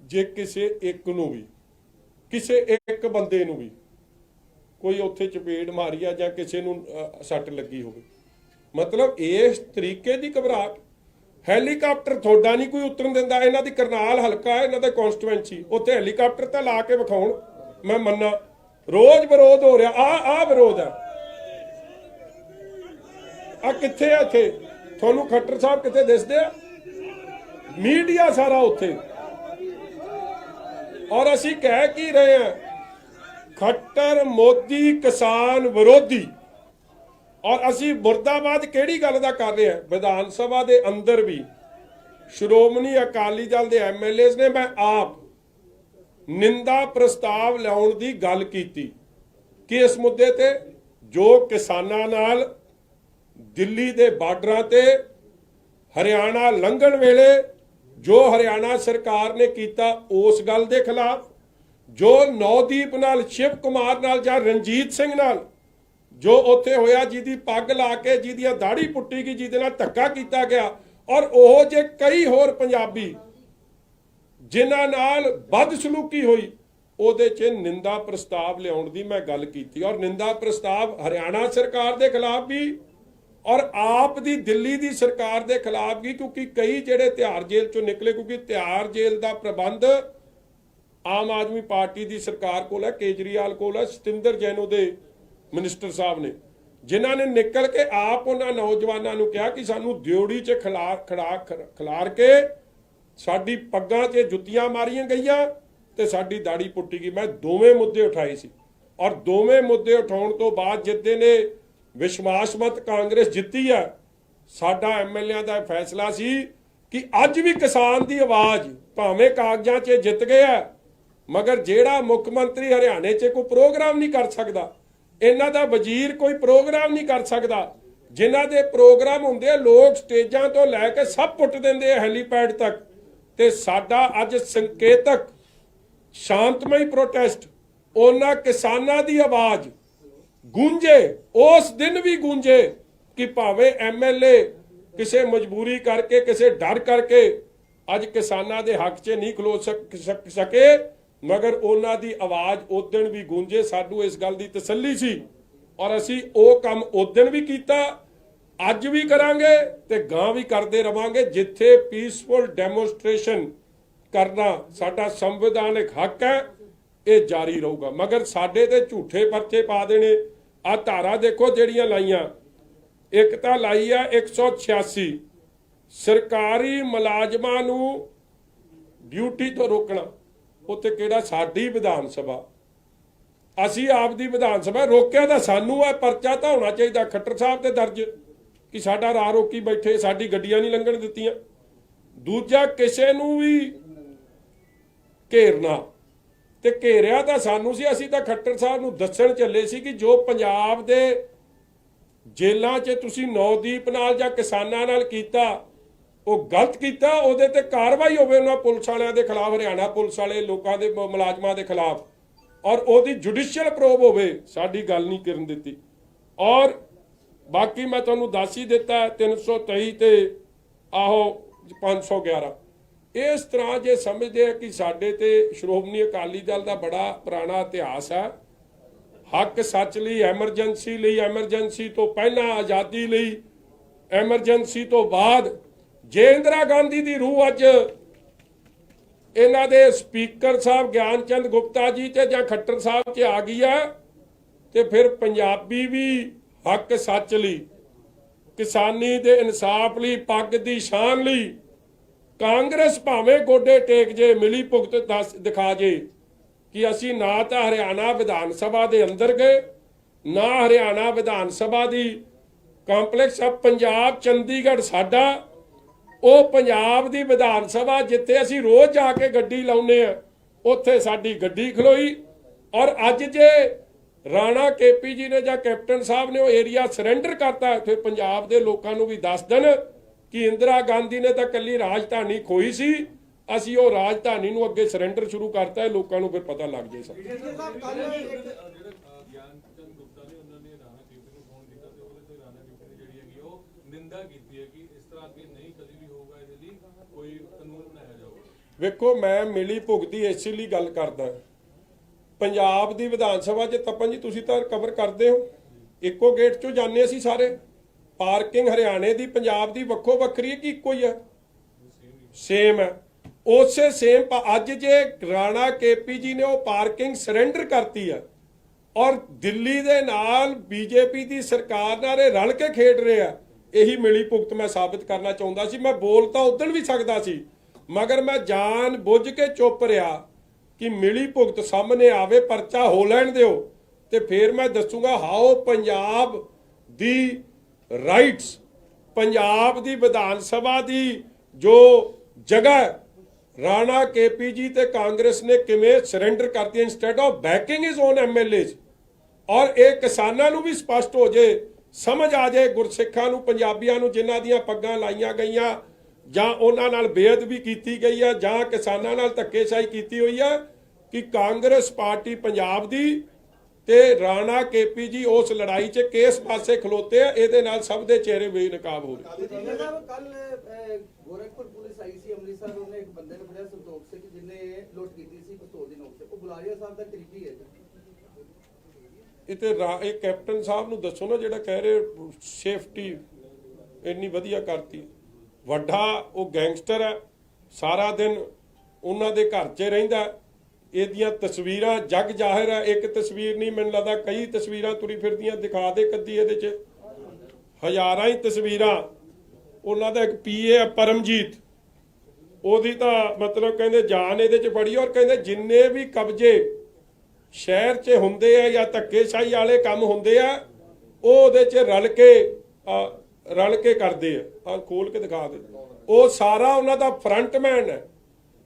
ਜੇ ਕਿਸੇ ਇੱਕ ਨੂੰ ਵੀ, ਕਿਸੇ ਇੱਕ ਬੰਦੇ ਨੂੰ ਵੀ ਕੋਈ ਉੱਥੇ ਚਪੇੜ ਮਾਰੀ ਆ ਜਾਂ ਕਿਸੇ ਨੂੰ ਸੱਟ ਲੱਗੀ ਹੋਵੇ, ਮਤਲਬ ਇਸ ਤਰੀਕੇ ਦੀ ਘਬਰਾਹਟ। ਹੈਲੀਕਾਪਟਰ ਤੁਹਾਡਾ ਨਹੀਂ ਕੋਈ ਉਤਰਨ ਦਿੰਦਾ। ਇਹਨਾਂ ਦੀ ਕਰਨਾਲ ਹਲਕਾ ਹੈ, ਇਹਨਾਂ ਦਾ ਕਨਸਟੀਟੂਐਂਸੀ, ਉੱਥੇ ਹੈਲੀਕਾਪਟਰ ਤਾਂ ਲਾ ਕੇ ਵਿਖਾਉਣ, ਮੈਂ ਮੰਨਾਂ। ਰੋਜ਼ ਵਿਰੋਧ ਹੋ ਰਿਹਾ, ਆ ਵਿਰੋਧ ਹੈ। ਆ ਕਿੱਥੇ ਆ? ਇੱਥੇ ਤੁਹਾਨੂੰ ਖੱਟਰ ਸਾਹਿਬ ਕਿੱਥੇ ਦਿਸਦੇ ਆ? ਮੀਡੀਆ ਸਾਰਾ ਉੱਥੇ। ਔਰ ਅਸੀਂ ਕਹਿ ਕੀ ਰਹੇ ਹਾਂ? ਖੱਟਰ ਮੋਦੀ ਕਿਸਾਨ ਵਿਰੋਧੀ। ਔਰ ਅਸੀਂ ਮੁਰਦਾਬਾਦ ਕਿਹੜੀ ਗੱਲ ਦਾ ਕਰ ਰਹੇ ਹਾਂ? ਵਿਧਾਨ ਸਭਾ ਦੇ ਅੰਦਰ ਵੀ ਸ਼੍ਰੋਮਣੀ ਅਕਾਲੀ ਦਲ ਦੇ ਐਮਐਲਏਜ਼ ਨੇ, ਮੈਂ ਆਪ ਨਿੰਦਾ ਪ੍ਰਸਤਾਵ ਲਿਆਉਣ ਦੀ ਗੱਲ ਕੀਤੀ ਕਿ ਇਸ ਮੁੱਦੇ ਤੇ ਜੋ ਕਿਸਾਨਾਂ ਨਾਲ ਦਿੱਲੀ ਦੇ ਬਾਰਡਰਾਂ ਤੇ ਹਰਿਆਣਾ ਲੰਘਣ ਵੇਲੇ ਜੋ ਹਰਿਆਣਾ ਸਰਕਾਰ ਨੇ ਕੀਤਾ, ਉਸ ਗੱਲ ਦੇ ਖਿਲਾਫ, ਜੋ ਨੌਦੀਪ ਨਾਲ, ਸ਼ਿਵ ਕੁਮਾਰ ਨਾਲ ਜਾਂ ਰਣਜੀਤ ਸਿੰਘ ਨਾਲ ਜੋ ਉੱਥੇ ਹੋਇਆ, ਜਿਹਦੀ ਪੱਗ ਲਾ ਕੇ ਜਿਹਦੀਆਂ ਦਾੜੀ ਪੁੱਟੀ ਗਈ, ਜਿਹਦੇ ਨਾਲ ਧੱਕਾ ਕੀਤਾ ਗਿਆ, ਔਰ ਉਹ ਜੇ ਕਈ ਹੋਰ ਪੰਜਾਬੀ ਜਿਨ੍ਹਾਂ ਨਾਲ ਬਦਸਲੂਕੀ ਹੋਈ, ਉਹਦੇ 'ਚ ਨਿੰਦਾ ਪ੍ਰਸਤਾਵ ਲਿਆਉਣ ਦੀ ਮੈਂ ਗੱਲ ਕੀਤੀ। ਔਰ ਨਿੰਦਾ ਪ੍ਰਸਤਾਵ ਹਰਿਆਣਾ ਸਰਕਾਰ ਦੇ ਖਿਲਾਫ ਵੀ ਔਰ ਆਪ ਦੀ ਦਿੱਲੀ ਦੀ ਸਰਕਾਰ ਦੇ ਖਿਲਾਫ ਵੀ, ਕਿਉਂਕਿ ਕਈ ਜਿਹੜੇ ਤਿਹਾੜ ਜੇਲ੍ਹ 'ਚੋਂ ਨਿਕਲੇ, ਕਿਉਂਕਿ ਤਿਹਾੜ ਜੇਲ੍ਹ ਦਾ ਪ੍ਰਬੰਧ ਆਮ ਆਦਮੀ ਪਾਰਟੀ ਦੀ ਸਰਕਾਰ ਕੋਲ ਹੈ, ਕੇਜਰੀਵਾਲ ਕੋਲ ਹੈ, ਸਤਿੰਦਰ ਜੈਨ ਉਹਦੇ ਮਿਨਿਸਟਰ ਸਾਹਿਬ ਨੇ, ਜਿਨ੍ਹਾਂ ਨੇ ਨਿਕਲ ਕੇ ਆਪ ਉਹਨਾਂ ਨੌਜਵਾਨਾਂ ਨੂੰ ਕਿਹਾ ਕਿ ਸਾਨੂੰ ਦਿਓੜੀ 'ਚ ਖਿਲਾਰ ਕੇ ਸਾਡੀ ਪੱਗਾਂ 'ਚ ਜੁੱਤੀਆਂ ਮਾਰੀਆਂ ਗਈਆਂ ਤੇ ਸਾਡੀ ਦਾੜੀ ਪੁੱਟੀ ਗਈ। ਮੈਂ ਦੋਵੇਂ ਮੁੱਦੇ ਉਠਾਏ ਸੀ। ਔਰ ਦੋਵੇਂ ਮੁੱਦੇ ਉਠਾਉਣ ਤੋਂ ਬਾਅਦ ਜਿੱਦੇ ਨੇ ਵਿਸ਼ਵਾਸ ਮਤ ਕਾਂਗਰਸ ਜਿੱਤੀ ਹੈ, ਸਾਡਾ ਐਮਐਲਏਆਂ ਦਾ ਫੈਸਲਾ ਸੀ ਕਿ ਅੱਜ ਵੀ ਕਿਸਾਨ ਦੀ ਆਵਾਜ਼ ਭਾਵੇਂ ਕਾਗਜ਼ਾਂ 'ਚ ਜਿੱਤ ਗਿਆ, ਮਗਰ ਜਿਹੜਾ ਮੁੱਖ ਮੰਤਰੀ ਹਰਿਆਣੇ 'ਚ ਕੋਈ ਪ੍ਰੋਗਰਾਮ ਨਹੀਂ ਕਰ ਸਕਦਾ, ਇਹਨਾਂ ਦਾ ਵਜ਼ੀਰ ਕੋਈ ਪ੍ਰੋਗਰਾਮ ਨਹੀਂ ਕਰ ਸਕਦਾ, ਜਿਨ੍ਹਾਂ ਦੇ ਪ੍ਰੋਗਰਾਮ ਹੁੰਦੇ ਲੋਕ ਸਟੇਜਾਂ ਤੋਂ ਲੈ ਕੇ ਸਭ ਪੁੱਟ ਦਿੰਦੇ ਆ ਹੈਲੀਪੈਡ ਤੱਕ। ਤੇ ਸਾਡਾ ਅੱਜ ਸੰਕੇਤਕ ਸ਼ਾਂਤਮਈ ਪ੍ਰੋਟੈਸਟ, ਉਹਨਾਂ ਕਿਸਾਨਾਂ ਦੀ ਆਵਾਜ਼ ਗੂੰਜੇ, ਉਸ ਦਿਨ ਵੀ ਗੂੰਜੇ ਕਿ ਭਾਵੇਂ ਐਮਐਲਏ ਕਿਸੇ ਮਜਬੂਰੀ ਕਰਕੇ, ਕਿਸੇ ਡਰ ਕਰਕੇ ਅੱਜ ਕਿਸਾਨਾਂ ਦੇ ਹੱਕ 'ਚ ਨਹੀਂ ਖਲੋ ਸਕੇ, ਮਗਰ ਉਹਨਾਂ ਦੀ ਆਵਾਜ਼ ਉਸ ਦਿਨ ਵੀ ਗੂੰਜੇ। ਸਾਨੂੰ ਇਸ ਗੱਲ ਦੀ ਤਸੱਲੀ ਸੀ ਔਰ ਅਸੀਂ ਉਹ ਕੰਮ ਉਸ ਦਿਨ ਵੀ ਕੀਤਾ, ਅੱਜ ਵੀ ਕਰਾਂਗੇ ਤੇ ਗਾਂ ਵੀ ਕਰਦੇ ਰਵਾਂਗੇ। ਜਿੱਥੇ ਪੀਸਫੁਲ ਡੈਮੋਨਸਟ੍ਰੇਸ਼ਨ ਕਰਨਾ ਸਾਡਾ ਸੰਵਿਧਾਨਿਕ ਹੱਕ ਹੈ, ਇਹ ਜਾਰੀ ਰਹੂਗਾ। ਮਗਰ ਸਾਡੇ ਤੇ ਝੂਠੇ ਪਰਚੇ ਪਾ ਦੇਣੇ। ਆ ਧਾਰਾ ਦੇਖੋ ਜਿਹੜੀਆਂ ਲਾਈਆਂ, ਇੱਕ ਤਾਂ ਲਾਈ ਆ 186 ਸਰਕਾਰੀ ਮੁਲਾਜ਼ਮਾਂ ਨੂੰ ਡਿਊਟੀ ਤੋਂ ਰੋਕਣਾ। ਉੱਥੇ ਕਿਹੜਾ ਸਾਡੀ ਵਿਧਾਨ ਸਭਾ, ਅਸੀਂ ਆਪ ਦੀ ਵਿਧਾਨ ਸਭਾ, ਰੋਕਿਆ ਤਾਂ ਸਾਨੂੰ ਆ। ਪਰਚਾ ਤਾਂ ਹੋਣਾ ਚਾਹੀਦਾ ਖੱਟਰ ਸਾਹਿਬ ਤੇ ਦਰਜ ਕਿ ਸਾਡਾ ਰਾਹ ਰੋਕੀ ਬੈਠੇ, ਸਾਡੀ ਗੱਡੀਆਂ ਨਹੀਂ ਲੰਘਣ ਦਿੱਤੀਆਂ। ਦੂਜਾ, ਕਿਸੇ ਨੂੰ ਵੀ ਘੇਰਨਾ, ਤੇ ਘੇਰਿਆ ਤਾਂ ਸਾਨੂੰ ਸੀ। ਅਸੀਂ ਤਾਂ ਖੱਟਰ ਸਾਹਿਬ ਨੂੰ ਦੱਸਣ ਚੱਲੇ ਸੀ ਕਿ ਜੋ ਪੰਜਾਬ ਦੇ ਜੇਲ੍ਹਾਂ 'ਚ ਤੁਸੀਂ ਨੌਦੀਪ ਨਾਲ ਜਾਂ ਕਿਸਾਨਾਂ ਨਾਲ ਕੀਤਾ, ਉਹ ਗਲਤ ਕੀਤਾ, ਉਹਦੇ ਤੇ ਕਾਰਵਾਈ ਹੋਵੇ ਉਹਨਾਂ ਪੁਲਿਸ ਵਾਲਿਆਂ ਦੇ ਖਿਲਾਫ, ਹਰਿਆਣਾ ਪੁਲਿਸ ਵਾਲੇ ਲੋਕਾਂ ਦੇ ਮੁਲਾਜ਼ਮਾਂ ਦੇ ਖਿਲਾਫ, ਔਰ ਉਹਦੀ ਜੁਡੀਸ਼ੀਅਲ ਪ੍ਰੋਬ ਹੋਵੇ। ਸਾਡੀ ਗੱਲ ਨਹੀਂ ਕਰਨ ਦਿੱਤੀ। ਔਰ ਬਾਕੀ ਮੈਂ ਤੁਹਾਨੂੰ ਦੱਸ ਹੀ ਦਿੱਤਾ 323 ਤੇ ਆਹੋ 511 ਇਸ ਤਰ੍ਹਾਂ ਜੇ ਸਮਝਦੇ ਆ ਕਿ ਸਾਡੇ ਤੇ ਸ਼੍ਰੋਮਣੀ ਅਕਾਲੀ ਦਲ ਦਾ ਬੜਾ ਪੁਰਾਣਾ ਇਤਿਹਾਸ ਹੈ, ਹੱਕ ਸੱਚ ਲਈ ਐਮਰਜੈਂਸੀ ਲਈ, ਐਮਰਜੈਂਸੀ ਤੋਂ ਪਹਿਲਾਂ ਆਜ਼ਾਦੀ ਲਈ, ਐਮਰਜੈਂਸੀ ਤੋਂ ਬਾਅਦ, ਜੇ ਇੰਦਰਾ ਗਾਂਧੀ ਦੀ ਰੂਹ ਅੱਜ ਇਹਨਾਂ ਦੇ ਸਪੀਕਰ ਸਾਹਿਬ ਗਿਆਨ ਚੰਦ ਗੁਪਤਾ ਜੀ ਤੇ ਜਾਂ ਖੱਟਰ ਸਾਹਿਬ 'ਚ ਆ ਗਈ ਆ, ਤੇ ਫਿਰ ਪੰਜਾਬੀ ਵੀ ਹੱਕ ਸੱਚ ਲਈ, ਕਿਸਾਨੀ ਦੇ ਇਨਸਾਫ ਲਈ, ਪੱਗ ਦੀ ਸ਼ਾਨ ਲਈ, ਕਾਂਗਰਸ ਭਾਵੇਂ ਗੋਡੇ ਟੇਕ ਜੇ, ਮਿਲੀ ਭੁਗਤ ਦਿਖਾ ਜੇ ਕਿ ਅਸੀਂ ਨਾ ਤਾਂ ਹਰਿਆਣਾ ਵਿਧਾਨ ਸਭਾ ਦੇ ਅੰਦਰ ਗਏ, ਨਾ ਹਰਿਆਣਾ ਵਿਧਾਨ ਸਭਾ ਦੀ ਕੰਪਲੈਕਸ ਆ। ਪੰਜਾਬ ਚੰਡੀਗੜ੍ਹ ਸਾਡਾ, ਉਹ ਪੰਜਾਬ ਦੀ ਵਿਧਾਨ ਸਭਾ ਜਿੱਥੇ ਅਸੀਂ ਰੋਜ਼ ਜਾ ਕੇ ਗੱਡੀ ਲਾਉਂਦੇ ਆ, ਉੱਥੇ ਸਾਡੀ ਗੱਡੀ ਖਲੋਈ। ਔਰ ਅੱਜ ਜੇ ਰਾਣਾ ਕੇਪੀ ਜੀ ਨੇ ਜਾਂ ਕੈਪਟਨ ਸਾਹਿਬ ਨੇ ਉਹ ਏਰੀਆ ਸਰੈਂਡਰ ਕਰਤਾ, ਫਿਰ ਪੰਜਾਬ ਦੇ ਲੋਕਾਂ ਨੂੰ ਵੀ ਦੱਸ ਦੇਣ ਕਿ ਇੰਦਰਾ ਗਾਂਧੀ ਨੇ ਤਾਂ ਕੱਲੀ ਰਾਜਧਾਨੀ ਖੋਈ ਸੀ, ਅਸੀਂ ਉਹ ਰਾਜਧਾਨੀ ਨੂੰ ਅੱਗੇ ਸਰੈਂਡਰ ਸ਼ੁਰੂ ਕਰਤਾ ਹੈ, ਲੋਕਾਂ ਨੂੰ ਫਿਰ ਪਤਾ ਲੱਗ ਜੇ ਸਰ। ਵੇਖੋ, ਮੈਂ ਮਿਲੀ ਭੁਗਤੀ ਇਸੇ ਲਈ ਗੱਲ ਕਰਦਾ, ਪੰਜਾਬ ਦੀ ਵਿਧਾਨ ਸਭਾ 'ਚ ਤਪਨ ਜੀ ਤੁਸੀਂ ਤਾਂ ਕਵਰ ਕਰਦੇ ਹੋ, ਇੱਕੋ ਗੇਟ 'ਚੋਂ ਜਾਂਦੇ ਅਸੀਂ ਸਾਰੇ। ਪਾਰਕਿੰਗ ਹਰਿਆਣੇ ਦੀ ਪੰਜਾਬ ਦੀ ਵੱਖੋ ਵੱਖਰੀ ਹੈ ਕਿ ਇੱਕੋ ਹੀ ਹੈ? ਸੇਮ ਹੈ। ਉਸੇ ਸੇਮ ਅੱਜ ਜੇ ਰਾਣਾ ਕੇਪੀ ਜੀ ਨੇ ਉਹ ਪਾਰਕਿੰਗ ਸਰੈਂਡਰ ਕਰਤੀ ਹੈ ਔਰ ਦਿੱਲੀ ਦੇ ਨਾਲ ਬੀਜੇਪੀ ਦੀ ਸਰਕਾਰ ਨਾਲ ਇਹ ਰਲ ਕੇ ਖੇਡ ਰਹੇ ਆ, ਇਹੀ ਮਿਲੀ ਭੁਗਤ ਮੈਂ ਸਾਬਿਤ ਕਰਨਾ ਚਾਹੁੰਦਾ ਸੀ। ਮੈਂ ਬੋਲ ਤਾਂ ਉਦੋਂ ਵੀ ਸਕਦਾ ਸੀ, ਮਗਰ ਮੈਂ ਜਾਣ ਬੁੱਝ ਕੇ ਚੁੱਪ ਰਿਹਾ ਕਿ ਮਿਲੀ ਭੁਗਤ ਸਾਹਮਣੇ ਆਵੇ, ਪਰਚਾ ਹੋ ਲੈਣ ਦਿਓ, ਤੇ ਫਿਰ ਮੈਂ ਦੱਸੂਗਾ ਹਾਓ ਪੰਜਾਬ ਦੀ ਰਾਈਟਸ, ਪੰਜਾਬ ਦੀ ਵਿਧਾਨ ਸਭਾ ਦੀ ਜੋ ਜਗ੍ਹਾ ਰਾਣਾ ਕੇਪੀ ਜੀ ਤੇ ਕਾਂਗਰਸ ਨੇ ਕਿਵੇਂ ਸਰੈਂਡਰ ਕਰਤੀ instead of backing his own MLAs. ਔਰ ਇਹ ਕਿਸਾਨਾਂ ਨੂੰ ਵੀ ਸਪਸ਼ਟ ਹੋ ਜੇ, ਸਮਝ ਆ ਜਾਏ, ਗੁਰਸਿੱਖਾਂ ਨੂੰ, ਪੰਜਾਬੀਆਂ ਨੂੰ ਜਿਨ੍ਹਾਂ ਦੀਆਂ ਪੱਗਾਂ ਲਾਈਆਂ ਗਈਆਂ ਜਾਂ ਉਹਨਾਂ ਨਾਲ ਬੇਅਦਬੀ ਕੀਤੀ ਗਈ ਆ ਜਾਂ ਕਿਸਾਨਾਂ ਨਾਲ ਧੱਕੇਸ਼ਾਹੀ ਕੀਤੀ ਹੋਈ ਆ, ਕਿ ਕਾਂਗਰਸ ਪਾਰਟੀ ਪੰਜਾਬ ਦੀ ਤੇ ਰਾਣਾ ਕੇਪੀ ਜੀ ਉਸ ਲੜਾਈ 'ਚ ਕਿਸ ਪਾਸੇ ਖਲੋਤੇ ਆ, ਇਹਦੇ ਨਾਲ ਸਭ ਦੇ ਚਿਹਰੇ ਬੇਨਕਾਬ ਹੋ ਗਏ। ਕੱਲ ਗੋਰਖਪੁਰ ਪੁਲਿਸ ਆਈ ਸੀ ਅੰਮ੍ਰਿਤਸਰ, ਉਹਨੇ ਇੱਕ ਬੰਦੇ ਨੂੰ ਫੜਿਆ ਸੰਤੋਖ ਸਿੰਘ ਜਿਹਨੇ ਲੁੱਟ ਕੀਤੀ ਸੀ ਪਿਸਤੌਲ ਦੀ ਨੋਕ ਤੇ, ਉਹ ਬੁਲਾਰੀਆ ਸਾਹਿਬ ਦਾ ਕਰੀਬੀ ਹੈ। ਇਹ ਕੈਪਟਨ ਸਾਹਿਬ ਨੂੰ ਦੱਸੋ ਨਾ, ਜਿਹੜਾ ਕਹਿ ਰਹੇ ਸੇਫਟੀ ਇੰਨੀ ਵਧੀਆ ਕਰਤੀ। ਵੱਡਾ ਉਹ ਗੈਂਗਸਟਰ ਹੈ, ਸਾਰਾ ਦਿਨ ਉਹਨਾਂ ਦੇ ਘਰ 'ਚ ਰਹਿੰਦਾ, ਇਹਦੀਆਂ ਤਸਵੀਰਾਂ ਜਗ ਜ਼ਾਹਿਰ ਹੈ। ਇੱਕ ਤਸਵੀਰ ਨਹੀਂ, ਮੈਨੂੰ ਲੱਗਦਾ ਕਈ ਤਸਵੀਰਾਂ ਤੁਰੀ ਫਿਰਦੀਆਂ, ਦਿਖਾ ਦੇ ਕੱਦੀ, ਇਹਦੇ 'ਚ ਹਜ਼ਾਰਾਂ ਹੀ ਤਸਵੀਰਾਂ। ਉਹਨਾਂ ਦਾ ਇੱਕ ਪੀਏ ਹੈ ਪਰਮਜੀਤ, ਉਹਦੀ ਤਾਂ ਮਤਲਬ ਕਹਿੰਦੇ ਜਾਨ ਇਹਦੇ 'ਚ ਫੜੀ, ਔਰ ਕਹਿੰਦੇ ਜਿੰਨੇ ਵੀ ਕਬਜ਼ੇ ਸ਼ਹਿਰ 'ਚ ਹੁੰਦੇ ਆ ਜਾਂ ਧੱਕੇਸ਼ਾਹੀ ਵਾਲੇ ਕੰਮ ਹੁੰਦੇ ਆ, ਉਹ ਉਹਦੇ 'ਚ ਰਲ ਕੇ ਕਰਦੇ ਆ। ਖੋਲ ਕੇ ਦਿਖਾ ਦੇ, ਉਹ ਸਾਰਾ ਉਹਨਾਂ ਦਾ ਫਰੰਟਮੈਨ ਹੈ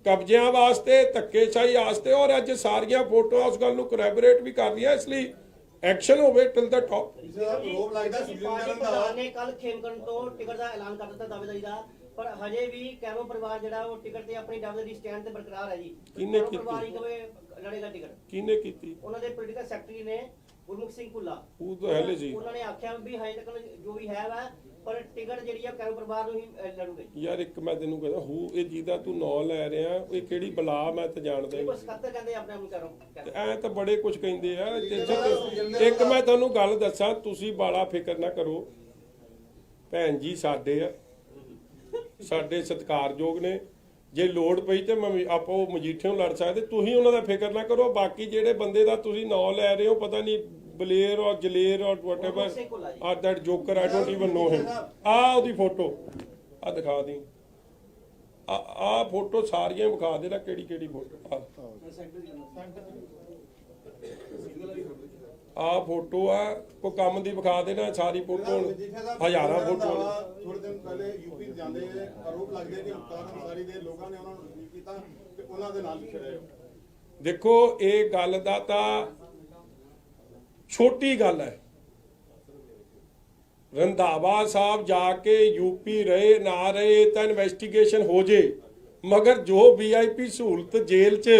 ਕਬਜ਼ਿਆਂ ਵਾਸਤੇ, ਧੱਕੇਸ਼ਾਹੀ ਵਾਸਤੇ। ਔਰ ਅੱਜ ਸਾਰੀਆਂ ਫੋਟੋਆਂ ਉਸ ਗੱਲ ਨੂੰ ਕੋਰੈਬੋਰੇਟ ਵੀ ਕਰਦੀਆਂ, ਇਸ ਲਈ ਐਕਸ਼ਨ ਹੋਵੇ ਟਿਲ ਦਾ ਟੌਪ। ਰੋਬ ਲੱਗਦਾ ਪ੍ਰਧਾਨ ਨੇ ਕੱਲ ਖੇਮਕਰਨ ਤੋਂ ਟਿਕਟ ਦਾ ਐਲਾਨ ਕਰ ਦਿੱਤਾ ਦਾਅਵੇਦਾਰੀ ਦਾ, ਪਰ ਹਜੇ ਵੀ ਕੈਰੋ ਪਰਿਵਾਰ ਜਿਹੜਾ ਉਹ ਟਿਕਟ ਤੇ ਆਪਣੀ ਦਾਅਵੇਦਾਰੀ ਸਟੈਂਡ ਤੇ ਬਰਕਰਾਰ ਹੈ ਜੀ। ਕਿਹਨੇ ਕੈਰੋ ਕੀਤੀ? ਪਰਿਵਾਰ ਹੀ ਕਵੇ ਲੜੇਗਾ ਟਿਕਟ। ਕਿਹਨੇ ਕੀਤੀ? ਉਹਨਾਂ ਦੇ ਪੋਲੀਟੀਕਲ ਸੈਕਟਰੀ ਨੇ ਗੁਰਮੁਖ ਸਿੰਘ ਭੁੱਲਾ, ਉਹ ਤਾਂ ਹਲੇ ਸੀ। ਉਹਨਾਂ ਨੇ ਆਖਿਆ ਵੀ ਹਜੇ ਤੱਕ ਜੋ ਵੀ ਹੈ ਵਾ, ਪਰ ਟਿਕਟ ਜਿਹੜੀ ਆ ਕੈਰੋ ਪਰਿਵਾਰ ਨੂੰ ਹੀ ਲੜੂਗੇ। ਯਾਰ ਇੱਕ ਮੈਂ ਤੈਨੂੰ ਕਹਿੰਦਾ ਇਹ ਜਿਹਦਾ ਤੂੰ ਨਾਂ ਲੈ ਰਿਹਾ, ਇਹ ਕਿਹੜੀ ਬਲਾ, ਮੈਂ ਤਾਂ ਜਾਣਦਾ ਹੀ ਕੋਈ ਸਕੱਤਰ ਕਹਿੰਦੇ ਆਪਣੇ ਆਪ ਨੂੰ ਕੈਰੋ। ਐ ਤਾਂ ਬੜੇ ਕੁਝ ਕਹਿੰਦੇ ਆ। ਇੱਕ ਮੈਂ ਤੁਹਾਨੂੰ ਗੱਲ ਦੱਸਾਂ, ਤੁਸੀਂ ਬਾਲਾ ਫਿਕਰ ਨਾ ਕਰੋ, ਭੈਣ ਜੀ ਸਾਡੇ ਆ, ਸਾਡੇ ਸਤਿਕਾਰਯੋਗ ਨੇ, ਜੇ ਲੋੜ ਪਈ ਤੇ ਆਪਾਂ ਉਹ ਮਜੀਠਿਓਂ ਲੜ ਸਕਦੇ, ਤੁਸੀਂ ਉਹਨਾਂ ਦਾ ਫਿਕਰ ਨਾ ਕਰੋ। ਬਾਕੀ ਜਿਹੜੇ ਬੰਦੇ ਦਾ ਤੁਸੀਂ ਨਾਂ ਲੈ ਰਹੇ ਹੋ, ਪਤਾ ਨਹੀਂ ਬਲੇਰ ਔਰ ਜਲੇਰ or whatever are that joker, I don't even know him. ਆ ਉਹਦੀ ਫੋਟੋ ਆ ਦਿਖਾ ਦੀ, ਆ ਫੋਟੋ ਸਾਰੀਆਂ ਵਿਖਾ ਦੇ ਨਾ, ਕਿਹੜੀ ਕਿਹੜੀ ਫੋਟੋ। ਆ ਫੋਟੋ ਆ, ਕੋਈ ਕੰਮ ਦੀ ਵਿਖਾ ਦੇਣਾ, ਸਾਰੀ ਫੋਟੋ ਹਜ਼ਾਰਾਂ ਫੋਟੋ। ਥੋੜੇ ਦਿਨ ਪਹਿਲੇ ਯੂਪੀ ਜਾਂਦੇ ਆਰੋਪ ਲੱਗਦੇ ਕਿ ਕਾਰਨਸਾਰੀ ਦੇ ਲੋਕਾਂ ਨੇ ਉਹਨਾਂ ਨੂੰ ਰਿਲੀਵ ਕੀਤਾ ਤੇ ਉਹਨਾਂ ਦੇ ਨਾਲ ਖੜੇ। ਦੇਖੋ, ਇਹ ਗੱਲ ਦਾ ਤਾਂ ਛੋਟੀ ਗੱਲ ਹੈ। ਰੰਧਾਵਾ ਸਾਹਿਬ ਜਾ ਕੇ ਯੂਪੀ ਰਹੇ ਨਾ ਰਹੇ ਤਾਂ ਇਨਵੈਸਟੀਗੇਸ਼ਨ ਹੋ ਜੇ, ਮਗਰ ਜੋ ਵੀਆਈਪੀ ਸਹੂਲਤ ਜੇਲ੍ਹ 'ਚ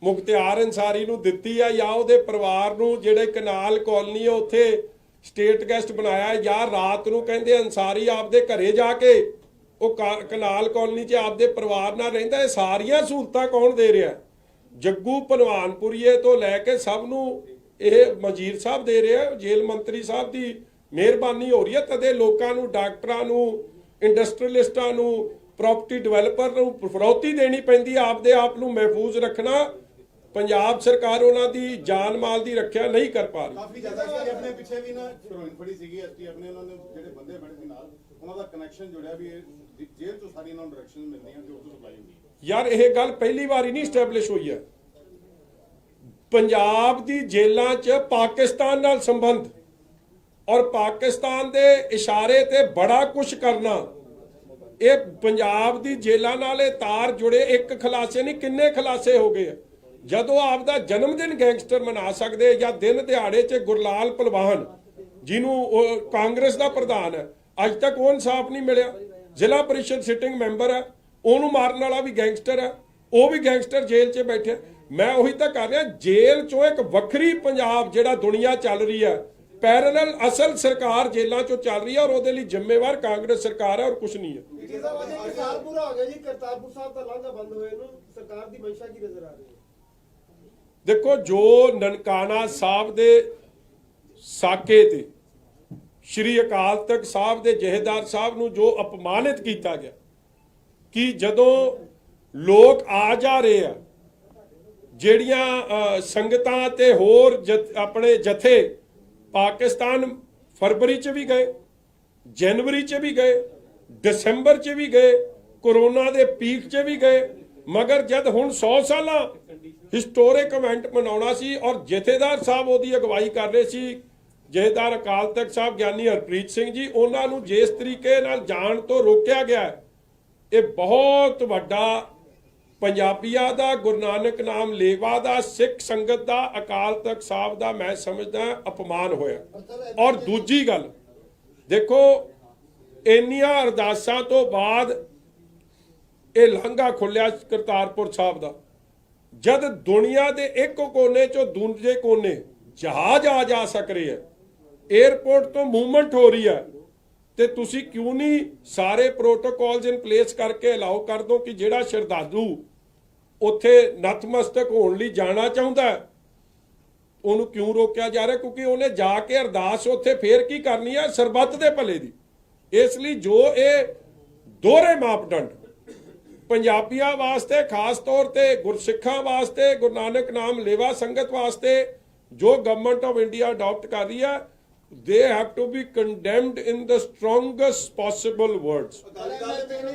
ਮੁਖਤਿਆਰ ਅੰਸਾਰੀ ਨੂੰ ਦਿੱਤੀ ਆ ਜਾਂ ਉਹਦੇ ਪਰਿਵਾਰ ਨੂੰ, ਜਿਹੜੇ ਕਨਾਲ ਕਾਲੋਨੀ ਆ ਉੱਥੇ ਸਟੇਟ ਗੈਸਟ ਬਣਾਇਆ, ਜਾਂ ਰਾਤ ਨੂੰ ਕਹਿੰਦੇ ਅੰਸਾਰੀ ਆਪਦੇ ਘਰੇ ਜਾ ਕੇ ਉਹ ਕਨਾਲ ਕਾਲੋਨੀ 'ਚ ਆਪਦੇ ਪਰਿਵਾਰ ਨਾਲ ਰਹਿੰਦਾ। ਇਹ ਸਾਰੀਆਂ ਸਹੂਲਤਾਂ ਕੌਣ ਦੇ ਰਿਹਾ? ਜੱਗੂ ਭਲਵਾਨਪੁਰੀਏ ਤੋਂ ਲੈ ਕੇ ਸਭ ਨੂੰ ਇਹ ਮਜੀਰ ਸਾਹਿਬ ਦੇ ਰਿਹਾ। ਜੇਲ੍ਹ ਮੰਤਰੀ ਸਾਹਿਬ ਦੀ ਮਿਹਰਬਾਨੀ ਹੋ ਰਹੀ ਹੈ। ਤਦੇ ਲੋਕਾਂ ਨੂੰ, ਡਾਕਟਰਾਂ ਨੂੰ, ਇੰਡਸਟਰੀਅਲਿਸਟਾਂ ਨੂੰ, ਪ੍ਰਾਪਰਟੀ ਡਿਵੈਲਪਰ ਨੂੰ ਫਰੌਤੀ ਦੇਣੀ ਪੈਂਦੀ ਹੈ ਆਪਦੇ ਆਪ ਨੂੰ ਮਹਿਫੂਜ਼ ਰੱਖਣਾ। ਪੰਜਾਬ ਸਰਕਾਰ ਉਹਨਾਂ ਦੀ ਜਾਨ ਮਾਲ ਦੀ ਰੱਖਿਆ ਨਹੀਂ ਕਰ ਪਾ ਰਹੀ। ਕਾਫੀ ਜ਼ਿਆਦਾ ਸੀ ਆਪਣੇ ਪਿੱਛੇ ਵੀ ਨਾ ਹੀਰੋਇਨ ਫੜੀ ਸੀਗੀ ਐਸਟੀਐਫ ਨੇ, ਉਹਨਾਂ ਨੇ ਜਿਹੜੇ ਬੰਦੇ ਬੜੇ ਸੀ ਨਾਲ ਉਹਨਾਂ ਦਾ ਕਨੈਕਸ਼ਨ ਜੁੜਿਆ ਵੀ ਇਹ ਜੇਲ੍ਹ ਤੋਂ ਸਾਰੀ ਇਹਨਾਂ ਨੂੰ ਡਾਇਰੈਕਸ਼ਨ ਮਿਲਦੀਆਂ ਤੇ ਉੱਥੋਂ ਸਪਲਾਈ ਹੁੰਦੀ ਹੈ। ਯਾਰ ਇਹ ਗੱਲ ਪਹਿਲੀ ਵਾਰੀ ਨਹੀਂ ਸਟੈਬਲਿਸ਼ ਹੋਈ ਹੈ। ਪੰਜਾਬ ਦੀ ਜੇਲ੍ਹਾਂ 'ਚ ਪਾਕਿਸਤਾਨ ਨਾਲ ਸੰਬੰਧ ਔਰ ਪਾਕਿਸਤਾਨ ਦੇ ਇਸ਼ਾਰੇ ਤੇ ਬੜਾ ਕੁਝ ਕਰਨਾ, ਇਹ ਪੰਜਾਬ ਦੀ ਜੇਲ੍ਹਾਂ ਨਾਲ ਇਹ ਤਾਰ ਜੁੜੇ। ਇੱਕ ਖੁਲਾਸੇ ਨਹੀਂ, ਕਿੰਨੇ ਖੁਲਾਸੇ ਹੋ ਗਏ ਆ। ਜਦੋਂ ਆਪਦਾ ਜਨਮ ਦਿਨ ਗੈਂਗਸਟਰ ਮਨਾ ਸਕਦੇ ਜਾਂ ਦਿਨ ਦਿਹਾੜੇ 'ਚ ਗੁਰਲਾਲ ਪਹਿਲਵਾਨ ਜਿਹਨੂੰ ਕਾਂਗਰਸ ਦਾ ਪ੍ਰਧਾਨ ਹੈ, ਅੱਜ ਤੱਕ ਉਹ ਇਨਸਾਫ ਨਹੀਂ ਮਿਲਿਆ। ਜ਼ਿਲ੍ਹਾ ਪਰਿਸ਼ਦ ਸਿਟਿੰਗ ਮੈਂਬਰ ਹੈ, ਉਹਨੂੰ ਮਾਰਨ ਵਾਲਾ ਵੀ ਗੈਂਗਸਟਰ ਹੈ, ਉਹ ਵੀ ਗੈਂਗਸਟਰ ਜੇਲ੍ਹ 'ਚ ਬੈਠੇ। ਮੈਂ ਉਹੀ ਤਾਂ ਕਰ ਰਿਹਾ, ਜੇਲ੍ਹ 'ਚੋਂ ਇੱਕ ਵੱਖਰੀ ਪੰਜਾਬ ਜਿਹੜਾ ਦੁਨੀਆ ਚੱਲ ਰਹੀ ਹੈ, ਪੈਰਲਲ ਅਸਲ ਸਰਕਾਰ ਜੇਲ੍ਹਾਂ 'ਚੋਂ ਚੱਲ ਰਹੀ ਹੈ ਔਰ ਉਹਦੇ ਲਈ ਜ਼ਿੰਮੇਵਾਰ ਕਾਂਗਰਸ ਸਰਕਾਰ ਹੈ ਔਰ ਕੁਝ ਨਹੀਂ ਹੈ। ਜੀ ਸਾਹਿਬ ਅੱਜ ਇੱਕ ਸਾਲ ਪੂਰਾ ਹੋ ਗਿਆ ਜੀ ਕਰਤਾਰਪੁਰ ਸਾਹਿਬ ਦਾ ਲਾਂਘਾ ਬੰਦ ਹੋਏ ਨੂੰ, ਸਰਕਾਰ ਦੀ ਮਨਸ਼ਾ ਕੀ ਨਜ਼ਰ ਆ ਰਹੀ ਹੈ? ਦੇਖੋ, ਜੋ ਨਨਕਾਣਾ ਸਾਹਿਬ ਦੇ ਸਾਕੇ ਤੇ ਸ਼੍ਰੀ ਅਕਾਲ ਤਖਤ ਸਾਹਿਬ ਦੇ ਜਹੇਦਾਰ ਸਾਹਿਬ ਨੂੰ ਜੋ ਅਪਮਾਨਿਤ ਕੀਤਾ ਗਿਆ, ਕਿ ਜਦੋਂ ਲੋਕ ਆ ਜਾ ਰਹੇ ਆ, ਜਿਹੜੀਆਂ ਸੰਗਤਾਂ ਤੇ ਹੋਰ ਆਪਣੇ ਜਥੇ ਪਾਕਿਸਤਾਨ ਫਰਵਰੀ 'ਚ ਵੀ ਗਏ, ਜਨਵਰੀ 'ਚ ਵੀ ਗਏ, ਦਸੰਬਰ 'ਚ ਵੀ ਗਏ, ਕੋਰੋਨਾ ਦੇ ਪੀਕ 'ਚ ਵੀ ਗਏ, ਮਗਰ ਜਦ ਹੁਣ 100 ਸਾਲਾਂ ਹਿਸਟੋਰਿਕ ਇਵੈਂਟ ਮਨਾਉਣਾ ਸੀ ਔਰ ਜਥੇਦਾਰ ਸਾਹਿਬ ਉਹਦੀ ਅਗਵਾਈ ਕਰ ਰਹੇ ਸੀ, ਜਥੇਦਾਰ ਅਕਾਲ ਤਖਤ ਸਾਹਿਬ ਗਿਆਨੀ ਹਰਪ੍ਰੀਤ ਸਿੰਘ ਜੀ, ਉਹਨਾਂ ਨੂੰ ਜਿਸ ਤਰੀਕੇ ਨਾਲ ਜਾਣ ਤੋਂ ਰੋਕਿਆ ਗਿਆ, ਇਹ ਬਹੁਤ ਵੱਡਾ ਪੰਜਾਬੀਆਂ ਦਾ, ਗੁਰੂ ਨਾਨਕ ਨਾਮ ਲੇਵਾ ਦਾ, ਸਿੱਖ ਸੰਗਤ ਦਾ, ਅਕਾਲ ਤਖਤ ਸਾਹਿਬ ਦਾ ਮੈਂ ਸਮਝਦਾ ਅਪਮਾਨ ਹੋਇਆ। ਔਰ ਦੂਜੀ ਗੱਲ ਦੇਖੋ, ਇੰਨੀਆਂ ਅਰਦਾਸਾਂ ਤੋਂ ਬਾਅਦ ਇਹ ਲਾਂਘਾ ਖੁੱਲਿਆ ਕਰਤਾਰਪੁਰ ਸਾਹਿਬ ਦਾ, ਜਦ ਦੁਨੀਆ ਦੇ ਇੱਕ ਕੋਨੇ ਚੋਂ ਦੂਜੇ ਕੋਨੇ ਜਹਾਜ਼ ਆ ਜਾ ਸਕ ਰਹੇ ਹੈ, 에ਅਰਪੋਰਟ ਤੋਂ ਮੂਵਮੈਂਟ ਹੋ ਰਹੀ ਹੈ, ਤੇ ਤੁਸੀਂ ਕਿਉਂ ਨਹੀਂ ਸਾਰੇ ਪ੍ਰੋਟੋਕੋਲਸ ਇਨ ਪਲੇਸ ਕਰਕੇ ਅਲਾਉ ਕਰ ਦੋ ਕਿ ਜਿਹੜਾ ਸ਼ਰਧਾਲੂ ਉੱਥੇ ਨਤਮਸਤਕ ਹੋਣ ਲਈ ਜਾਣਾ ਚਾਹੁੰਦਾ ਉਹਨੂੰ ਕਿਉਂ ਰੋਕਿਆ ਜਾ ਰਿਹਾ? ਕਿਉਂਕਿ ਉਹਨੇ ਜਾ ਕੇ ਅਰਦਾਸ ਉੱਥੇ ਫੇਰ ਕੀ ਕਰਨੀ ਹੈ? ਸਰਬੱਤ ਦੇ ਭਲੇ ਦੀ। ਇਸ ਲਈ ਜੋ ਇਹ ਦੋਹਰੇ ਮਾਪਦੰਡ ਪੰਜਾਬੀਆਂ ਵਾਸਤੇ, ਖਾਸ ਤੌਰ ਤੇ ਗੁਰਸਿੱਖਾਂ ਵਾਸਤੇ, ਗੁਰੂ ਨਾਨਕ ਨਾਮ ਲੇਵਾ ਸੰਗਤ ਵਾਸਤੇ ਜੋ ਗਵਰਨਮੈਂਟ ਆਫ ਇੰਡੀਆ ਅਡਾਪਟ ਕਰ ਰਹੀ ਹੈ, they have to be condemned in the strongest possible words.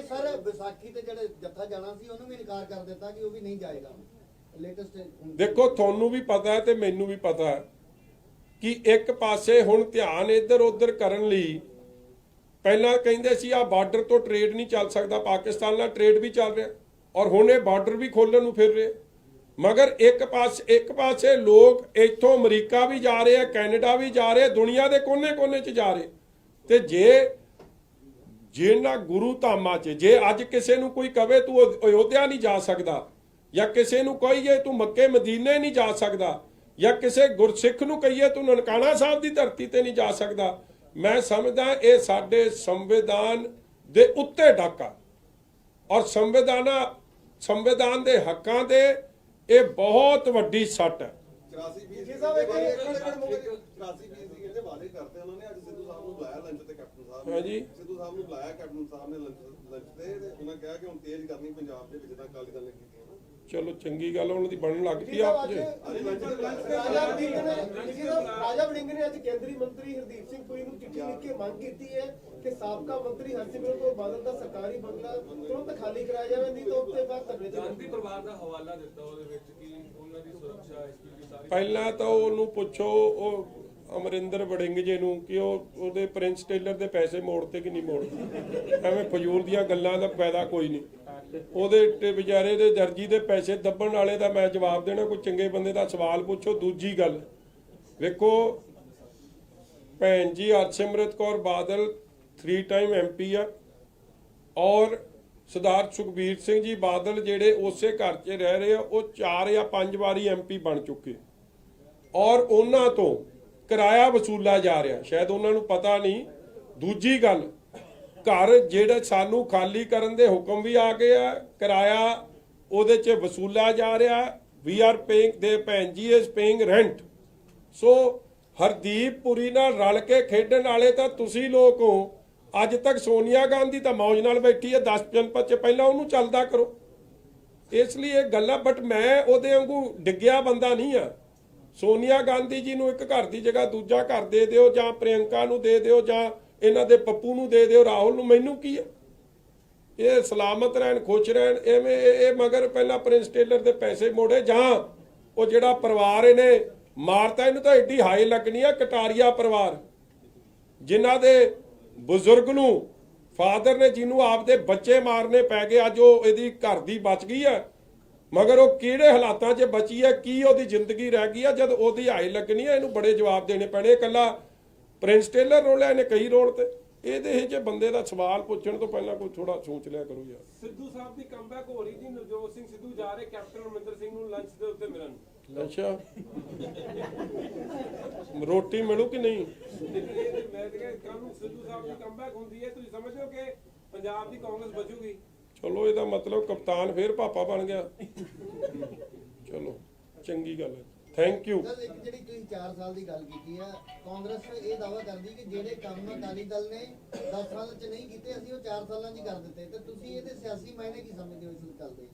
Sir Vaisakhi ਤੇ ਜਿਹੜੇ ਜੱਥਾ ਜਾਣਾ ਸੀ ਉਹਨੂੰ ਵੀ ਇਨਕਾਰ ਕਰ ਦਿੱਤਾ ਕਿ ਉਹ ਵੀ ਨਹੀਂ ਜਾਏਗਾ। ਲੇਟੈਸਟ ਦੇਖੋ, ਤੁਹਾਨੂੰ ਵੀ ਪਤਾ ਹੈ ਤੇ ਮੈਨੂੰ ਵੀ ਪਤਾ ਹੈ ਕਿ ਇੱਕ ਪਾਸੇ ਹੁਣ ਧਿਆਨ ਇੱਧਰ ਉੱਧਰ ਕਰਨ ਲਈ ਪਹਿਲਾਂ ਕਹਿੰਦੇ ਸੀ ਆ ਬਾਰਡਰ ਤੋਂ ਟ੍ਰੇਡ ਨਹੀਂ ਚੱਲ ਸਕਦਾ, ਪਾਕਿਸਤਾਨ ਨਾਲ ਟ੍ਰੇਡ ਵੀ ਚੱਲ ਰਿਹਾ ਔਰ ਹੁਣ ਇਹ ਬਾਰਡਰ ਵੀ ਖੋਲਣ ਨੂੰ ਫਿਰ ਰਹੇ, ਮਗਰ ਇੱਕ ਪਾਸੇ ਲੋਕ ਇੱਥੋਂ ਅਮਰੀਕਾ ਵੀ ਜਾ ਰਹੇ ਆ, ਕੈਨੇਡਾ ਵੀ ਜਾ ਰਹੇ, ਦੁਨੀਆ ਦੇ ਕੋਨੇ-ਕੋਨੇ 'ਚ ਜਾ ਰਹੇ। ਤੇ ਜਿਹਨਾਂ ਗੁਰੂ ਧਾਮਾਂ 'ਚ ਜੇ ਅੱਜ ਕਿਸੇ ਨੂੰ ਕੋਈ ਕਵੇ ਤੂੰ ਅਯੋਧਿਆ ਨਹੀਂ ਜਾ ਸਕਦਾ, ਜਾਂ ਕਿਸੇ ਨੂੰ ਕਹੀਏ ਤੂੰ ਮੱਕੇ ਮਦੀਨੇ ਨਹੀਂ ਜਾ ਸਕਦਾ, ਜਾਂ ਕਿਸੇ ਗੁਰਸਿੱਖ ਨੂੰ ਕਹੀਏ ਤੂੰ ਨਨਕਾਣਾ ਸਾਹਿਬ ਦੀ ਧਰਤੀ ਤੇ ਨਹੀਂ ਜਾ ਸਕਦਾ, ਮੈਂ ਸਮਝਦਾ ਇਹ ਸਾਡੇ ਸੰਵਿਧਾਨ ਦੇ ਉੱਤੇ ਡਾਕਾ ਔਰ ਸੰਵਿਧਾਨ ਦੇ ਹੱਕਾਂ ਦੇ ਇਹ ਬਹੁਤ ਵੱਡੀ ਸੱਟ ਹੈ। 84 ਫੀਸ ਸਾਹਿਬ ਇੱਕ 84 ਫੀਸ ਦੀ ਜਿਹੜੇ ਵਾਅਦੇ ਕਰਤੇ ਉਹਨਾਂ ਨੇ, ਅੱਜ ਸਿੱਧੂ ਸਾਹਿਬ ਨੂੰ ਬੁਲਾਇਆ ਲੰਚ ਤੇ ਕੈਪਟਨ ਸਾਹਿਬ ਨੇ। ਹਾਂਜੀ, ਸਿੱਧੂ ਸਾਹਿਬ ਨੂੰ ਬੁਲਾਇਆ ਕੈਪਟਨ ਸਾਹਿਬ ਨੇ ਲੰਚ ਤੇ ਉਹਨਾਂ ਕਿਹਾ ਕਿ ਹੁਣ ਤੇਜ਼ ਕਰਨੀ ਪੰਜਾਬ ਦੇ ਵਿੱਚ ਤਾਂ ਅਕਾਲੀ ਦਲ ਨੇ ਕੀਤੀ ਹੈ। ਚਲੋ ਚੰਗੀ ਗੱਲ, ਉਹਨਾਂ ਦੀ ਬਣਨ ਲੱਗ ਪਈ ਆਪ ਜੇ। ਰਾਜਾ ਵੜਿੰਗ ਨੇ ਅੱਜ ਕੇਂਦਰੀ ਮੰਤਰੀ ਹਰਦੀਪ ਸਿੰਘ ਪੁਰੀ ਨੂੰ ਚਿੱਠੀ ਲਿਖ ਕੇ ਮੰਗ ਕੀਤੀ ਹੈ ਕਿ ਸਾਬਕਾ ਮੰਤਰੀ ਹਰਸਿਮਰਤ ਕੌਰ ਬਾਦਲ ਦਾ ਸਰਕਾਰੀ ਬੰਗਲਾ ਤੁਰੰਤ ਖਾਲੀ ਕਰਾਇਆ ਜਾਵੇ, ਨਹੀਂ ਤਾਂ ਉਸ ਤੋਂ ਬਾਅਦ ਧਰਨੇ ਤੇ ਗਾਂਧੀ ਪਰਿਵਾਰ ਦਾ ਹਵਾਲਾ ਦਿੱਤਾ, ਉਹਦੇ ਵਿੱਚ ਕੀ ਉਹਨਾਂ ਦੀ ਸੁਰੱਖਿਆ ਇਸ ਦੀ ਸਾਰੀ। ਪਹਿਲਾਂ ਤਾਂ ਉਹਨੂੰ ਪੁੱਛੋ ਉਹ ਅਮਰਿੰਦਰ ਵੜਿੰਗ ਜੇ ਨੂੰ ਕਿ ਉਹਦੇ ਪ੍ਰਿੰਸ ਟੇਲਰ ਦੇ ਪੈਸੇ ਮੋੜਤੇ ਕਿ ਨਹੀਂ ਮੋੜਤੇ। ਐਵੇਂ ਫਜ਼ੂਲ ਦੀਆਂ ਗੱਲਾਂ ਦਾ ਫਾਇਦਾ ਕੋਈ ਨਹੀਂ। ਉਹਦੇ ਵਿਚਾਰੇ ਦੇ ਦਰਜੀ ਦੇ ਪੈਸੇ ਦੱਬਣ ਵਾਲੇ ਦਾ ਮੈਂ ਜਵਾਬ ਦੇਣਾ, ਕੋਈ ਚੰਗੇ ਬੰਦੇ ਦਾ ਸਵਾਲ ਪੁੱਛੋ। ਦੂਜੀ ਗੱਲ ਵੇਖੋ, ਭੈਣ ਜੀ ਹਰਸਿਮਰਤ ਕੌਰ ਬਾਦਲ 3 ਟਾਈਮ MP ਆ ਔਰ ਸਰਦਾਰ ਸੁਖਬੀਰ ਸਿੰਘ ਜੀ ਬਾਦਲ ਜਿਹੜੇ ਉਸੇ ਘਰ 'ਚ ਰਹਿ ਰਹੇ ਆ, ਉਹ 4 ਜਾਂ 5 ਵਾਰੀ MP ਬਣ ਚੁੱਕੇ ਔਰ ਉਹਨਾਂ ਤੋਂ ਕਿਰਾਇਆ ਵਸੂਲਿਆ ਜਾ ਰਿਹਾ, ਸ਼ਾਇਦ ਉਹਨਾਂ ਨੂੰ ਪਤਾ ਨਹੀਂ। ਦੂਜੀ ਗੱਲ, ਘਰ ਜਿਹੜੇ ਸਾਨੂੰ ਖਾਲੀ ਕਰਨ ਦੇ ਹੁਕਮ ਵੀ ਆ ਗਏ ਆ, ਕਿਰਾਇਆ ਉਹਦੇ 'ਚ ਵਸੂਲਿਆ ਜਾ ਰਿਹਾ। ਵੀ ਆਰ ਪੇਇੰਗ, ਦੇ ਭੈਣ ਜੀ ਇਜ਼ ਪੇਇੰਗ ਰੈਂਟ। ਸੋ ਹਰਦੀਪ ਪੁਰੀ ਨਾਲ ਰਲ ਕੇ ਖੇਡਣ ਵਾਲੇ ਤਾਂ ਤੁਸੀਂ ਲੋਕ ਹੋ। ਅੱਜ ਤੱਕ ਸੋਨੀਆ ਗਾਂਧੀ ਤਾਂ ਮੌਜ ਨਾਲ ਬੈਠੀ ਹੈ 10 ਜਨਪਦ 'ਚ, ਪਹਿਲਾਂ ਉਹਨੂੰ ਚੱਲਦਾ ਕਰੋ। ਇਸ ਲਈ ਇਹ ਗੱਲਾਂ, ਬਟ ਮੈਂ ਉਹਦੇ ਵਾਂਗੂ ਡਿੱਗਿਆ ਬੰਦਾ ਨਹੀਂ ਆ। ਸੋਨੀਆ ਗਾਂਧੀ ਜੀ ਨੂੰ ਇੱਕ ਘਰ ਦੀ ਜਗ੍ਹਾ ਦੂਜਾ ਘਰ ਦੇ ਦਿਓ, ਜਾਂ ਪ੍ਰਿਯੰਕਾ ਨੂੰ ਦੇ ਦਿਓ, ਜਾਂ ਇਹਨਾਂ ਦੇ ਪੱਪੂ ਨੂੰ ਦੇ ਦਿਓ, ਰਾਹੁਲ ਨੂੰ, ਮੈਨੂੰ ਕੀ ਆ। ਇਹ ਸਲਾਮਤ ਰਹਿਣ, ਖੁਸ਼ ਰਹਿਣ। ਐਵੇਂ ਇਹ ਮਗਰ ਪਹਿਲਾਂ ਪ੍ਰਿੰਸ ਟੇਲਰ ਦੇ ਪੈਸੇ ਮੋੜੇ, ਜਾਂ ਉਹ ਜਿਹੜਾ ਪਰਿਵਾਰ ਇਹਨੇ ਮਾਰਤਾ, ਇਹਨੂੰ ਤਾਂ ਐਡੀ ਹਾਈ ਲੱਗਣੀ ਆ। ਕਟਾਰੀਆ ਪਰਿਵਾਰ, ਜਿਨ੍ਹਾਂ ਦੇ ਬਜ਼ੁਰਗ ਨੂੰ, ਫਾਦਰ ਨੇ, ਜਿਹਨੂੰ ਆਪਦੇ ਬੱਚੇ ਮਾਰਨੇ ਪੈ ਗਏ, ਅੱਜ ਉਹ ਇਹਦੀ ਘਰ ਦੀ ਬਚ ਗਈ ਆ। ਮਗਰ ਉਹ ਕਿਹੜੇ ਹਾਲਾਤਾਂ 'ਚ ਬਚੀ ਹੈ, ਕੀ ਉਹਦੀ ਜ਼ਿੰਦਗੀ ਰਹਿ ਗਈ ਆ। ਜਦ ਉਹਦੀ ਹਾਈ ਲੱਗਣੀ ਆ, ਇਹਨੂੰ ਬੜੇ ਜਵਾਬ ਦੇਣੇ ਪੈਣੇ। ਇਕੱਲਾ ਪ੍ਰਿੰਸ ਟੇਲਰ ਰੋਲਿਆ, ਇਹਨੇ ਕਈ ਰੋਲ ਤੇ। ਇਹਦੇ ਇਹ 'ਚ ਬੰਦੇ ਦਾ ਸਵਾਲ ਪੁੱਛਣ ਤੋਂ ਪਹਿਲਾਂ ਕੋਈ ਥੋੜਾ ਸੋਚ ਲਿਆ ਕਰੋ ਯਾਰ। ਸਿੱਧੂ ਸਾਹਿਬ ਦੀ ਕਮਬੈਕ ਹੋ ਰਹੀ ਜੀ। ਨਵਜੋਤ ਸਿੰਘ ਸਿੱਧੂ ਜਾ ਰਹੇ ਕੈਪਟਨ ਅਮਰਿੰਦਰ ਸਿੰਘ ਨੂੰ ਲੰਚ ਦੇ ਉੱਤੇ ਮਿਲਣ। ਅੱਛਾ, ਰੋਟੀ ਮਿਲੂ ਕਿ ਨਹੀਂ? ਮੈਂ ਤੇ ਕੱਲ ਨੂੰ ਸਿੱਧੂ ਸਾਹਿਬ ਦੀ ਕਮਬੈਕ ਹੁੰਦੀ ਹੈ, ਤੁਸੀਂ ਸਮਝਦੇ ਹੋ ਕਿ ਪੰਜਾਬ ਦੀ ਕਾਂਗਰਸ ਬਚੂਗੀ? ਚਲੋ, ਇਹਦਾ ਮਤਲਬ ਕਪਤਾਨ ਫੇਰ ਪਾਪਾ ਬਣ ਗਿਆ। ਚਲੋ, ਚੰਗੀ ਗੱਲ ਹੈ। Thank you. ਸਰ, ਇੱਕ ਜਿਹੜੀ ਤੁਸੀਂ 4 ਸਾਲ ਦੀ ਗੱਲ ਕੀਤੀ ਆ, ਕਾਂਗਰਸ ਇਹ ਦਾਅਵਾ ਕਰਦੀ ਕਿ ਜਿਹੜੇ ਕੰਮ ਅਕਾਲੀ ਦਲ ਨੇ 10 ਸਾਲ 'ਚ ਨਹੀਂ ਕੀਤੇ, ਅਸੀਂ ਉਹ 4 ਸਾਲਾਂ 'ਚ ਹੀ ਕਰ ਦਿੱਤੇ। ਤੇ ਤੁਸੀਂ ਇਹਦੇ ਸਿਆਸੀ ਮਾਇਨੇ ਕੀ ਸਮਝਦੇ ਹੋ ਇਸ ਗੱਲ ਦੇ?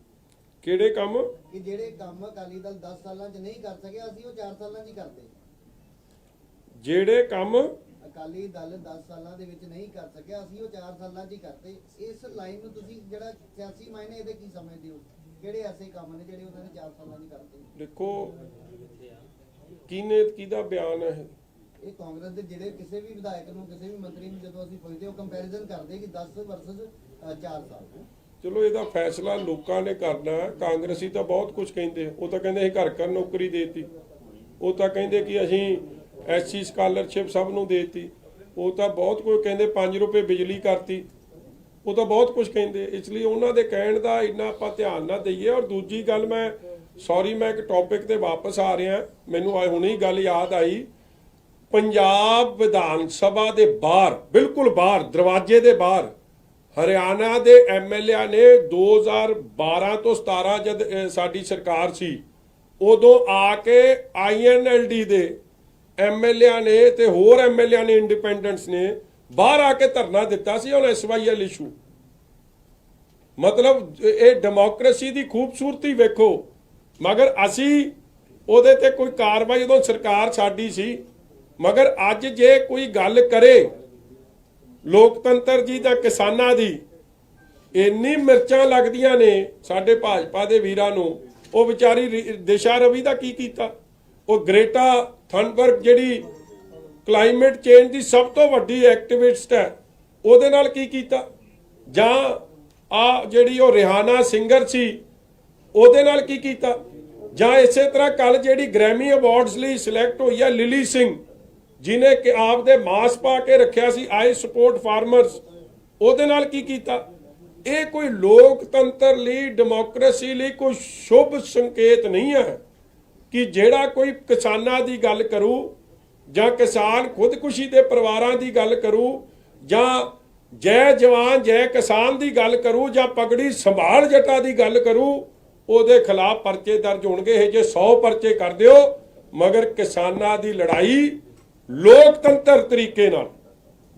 ਕਿਹੜੇ ਕੰਮ? ਕਿ ਜਿਹੜੇ ਕੰਮ ਅਕਾਲੀ ਦਲ 10 ਸਾਲਾਂ 'ਚ ਨਹੀਂ ਕਰ ਸਕਿਆ, ਅਸੀਂ ਉਹ 4 ਸਾਲਾਂ 'ਚ ਹੀ ਕਰਦੇ। ਜਿਹੜੇ ਕੰਮ ਅਕਾਲੀ ਦਲ 10 ਸਾਲਾਂ ਦੇ ਵਿੱਚ ਨਹੀਂ ਕਰ ਸਕਿਆ, ਅਸੀਂ ਉਹ 4 ਸਾਲਾਂ 'ਚ ਹੀ ਕਰਦੇ। ਇਸ ਲਾਈਨ ਨੂੰ ਤੁਸੀਂ ਜਿਹੜਾ ਸਿਆਸੀ ਮਾਇਨੇ ਇਹਦੇ ਕੀ ਸਮਝਦੇ ਹੋ? ਕਿਹੜੇ ਐਸੇ ਕੰਮ ਨੇ ਜਿਹੜੇ ਉਹਨਾਂ ਨੇ 4 ਸਾਲਾਂ 'ਚ ਹੀ ਕਰਤੇ? ਦੇਖੋ, ਕਿਹਦਾ ਬਿਆਨ ਹੈ ਇਹ ਕਾਂਗਰਸ ਦੇ ਜਿਹੜੇ ਕਿਸੇ ਵੀ ਵਿਧਾਇਕ ਨੂੰ, ਕਿਸੇ ਵੀ ਮੰਤਰੀ ਨੂੰ ਜਦੋਂ ਅਸੀਂ ਪੁੱਛਦੇ, ਉਹ ਕੰਪੈਰੀਜ਼ਨ ਕਰਦੇ ਕਿ 10 ਵਰਸਸ 4 ਸਾਲ। ਚਲੋ, ਇਹਦਾ ਫੈਸਲਾ ਲੋਕਾਂ ਨੇ ਕਰਨਾ। ਕਾਂਗਰਸੀ ਤਾਂ ਬਹੁਤ ਕੁਝ ਕਹਿੰਦੇ। ਉਹ ਤਾਂ ਕਹਿੰਦੇ ਅਸੀਂ ਘਰ ਘਰ ਨੌਕਰੀ ਦੇਤੀ। ਉਹ ਤਾਂ ਕਹਿੰਦੇ ਕਿ ਅਸੀਂ ਐਸਸੀ ਸਕਾਲਰਸ਼ਿਪ ਸਭ ਨੂੰ ਦੇਤੀ। ਉਹ ਤਾਂ ਬਹੁਤ ਕੁਝ ਕਹਿੰਦੇ, 5 ਰੁਪਏ ਬਿਜਲੀ ਕਰਤੀ। ਉਹ ਤਾਂ ਬਹੁਤ ਕੁਝ ਕਹਿੰਦੇ। ਇਸ ਲਈ ਉਹਨਾਂ ਦੇ ਕਹਿਣ ਦਾ ਇੰਨਾ ਆਪਾਂ ਧਿਆਨ ਨਾ ਦਈਏ। ਔਰ ਦੂਜੀ ਗੱਲ, ਮੈਂ ਇੱਕ ਟੌਪਿਕ ਤੇ ਵਾਪਸ ਆ ਰਿਹਾ। ਮੈਨੂੰ ਹੁਣੀ ਗੱਲ ਯਾਦ ਆਈ। ਪੰਜਾਬ ਵਿਧਾਨ ਸਭਾ ਦੇ ਬਾਹਰ, ਬਿਲਕੁਲ ਬਾਹਰ, ਦਰਵਾਜ਼ੇ ਦੇ ਬਾਹਰ, ਹਰਿਆਣਾ ਦੇ ਐਮਐਲਏ ਨੇ 2012 ਤੋਂ 17 ਜਦ ਸਾਡੀ ਸਰਕਾਰ ਸੀ, ਉਦੋਂ ਆ ਕੇ ਆਈਐਨਐਲਡੀ ਦੇ ਐਮਐਲਏ ਨੇ ਤੇ ਹੋਰ ਐਮਐਲਏ ਨੇ, ਇੰਡੀਪੈਂਡੈਂਟਸ ਨੇ ਬਾਹਰ ਆ ਕੇ ਧਰਨਾ ਦਿੱਤਾ ਸੀ ਔਨ ਐਸਵਾਈਐਲ ਇਸ਼ੂ। ਮਤਲਬ ਇਹ ਡੈਮੋਕ੍ਰੇਸੀ ਦੀ ਖੂਬਸੂਰਤੀ ਵੇਖੋ। ਮਗਰ ਅਸੀਂ ਉਹਦੇ ਤੇ ਕੋਈ ਕਾਰਵਾਈ, ਉਦੋਂ ਸਰਕਾਰ ਸਾਡੀ ਸੀ। ਮਗਰ ਅੱਜ ਜੇ ਕੋਈ ਗੱਲ ਕਰੇ ਲੋਕਤੰਤਰ ਜੀ ਦਾ, ਕਿਸਾਨਾਂ ਦੀ, ਇੰਨੀ ਮਿਰਚਾਂ ਲੱਗਦੀਆਂ ਨੇ ਸਾਡੇ ਭਾਜਪਾ ਦੇ ਵੀਰਾਂ ਨੂੰ। ਉਹ ਵਿਚਾਰੀ ਦਿਸ਼ਾ ਰਵੀ ਦਾ ਕੀ ਕੀਤਾ? ਉਹ ਗ੍ਰੇਟਾ ਥਨਬਰਗ, ਜਿਹੜੀ ਕਲਾਈਮੇਟ ਚੇਂਜ ਦੀ ਸਭ ਤੋਂ ਵੱਡੀ ਐਕਟਿਵਿਸਟ ਹੈ, ਉਹਦੇ ਨਾਲ ਕੀ ਕੀਤਾ? ਜਾਂ ਆ ਜਿਹੜੀ ਉਹ ਰਿਹਾਨਾ ਸਿੰਗਰ ਸੀ, ਉਹਦੇ ਨਾਲ ਕੀ ਕੀਤਾ? ਜਾਂ ਇਸੇ ਤਰ੍ਹਾਂ ਕੱਲ ਜਿਹੜੀ ਗ੍ਰੈਮੀ ਅਵਾਰਡਸ ਲਈ ਸਿਲੈਕਟ ਹੋਈ ਹੈ ਲਿਲੀ ਸਿੰਘ, ਜਿਨੇ ਕਿ ਆਪਦੇ ਮਾਸ ਪਾ ਕੇ ਰੱਖਿਆ ਸੀ ਆਈ ਸਪੋਰਟ ਫਾਰਮਰਸ, ਉਹਦੇ ਨਾਲ ਕੀ ਕੀਤਾ? ਇਹ ਕੋਈ ਲੋਕਤੰਤਰ ਲਈ, ਡੈਮੋਕ੍ਰੇਸੀ ਲਈ ਕੋਈ ਸ਼ੁਭ ਸੰਕੇਤ ਨਹੀਂ ਹੈ ਕਿ ਜਿਹੜਾ ਕੋਈ ਕਿਸਾਨਾਂ ਦੀ ਗੱਲ ਕਰੂ, ਜਾਂ ਕਿਸਾਨ ਖੁਦਕੁਸ਼ੀ ਦੇ ਪਰਿਵਾਰਾਂ ਦੀ ਗੱਲ ਕਰੂ, ਜਾਂ ਜੈ ਜਵਾਨ ਜੈ ਕਿਸਾਨ ਦੀ ਗੱਲ ਕਰੂ, ਜਾਂ ਪਗੜੀ ਸੰਭਾਲ ਜੱਟਾਂ ਦੀ ਗੱਲ ਕਰੂ, ਉਹਦੇ ਖਿਲਾਫ ਪਰਚੇ ਦਰਜ ਹੋਣਗੇ। ਇਹ ਜੇ 100 ਪਰਚੇ ਕਰ ਦਿਓ, ਮਗਰ ਕਿਸਾਨਾਂ ਦੀ ਲੜਾਈ ਲੋਕਤੰਤਰ ਤਰੀਕੇ ਨਾਲ,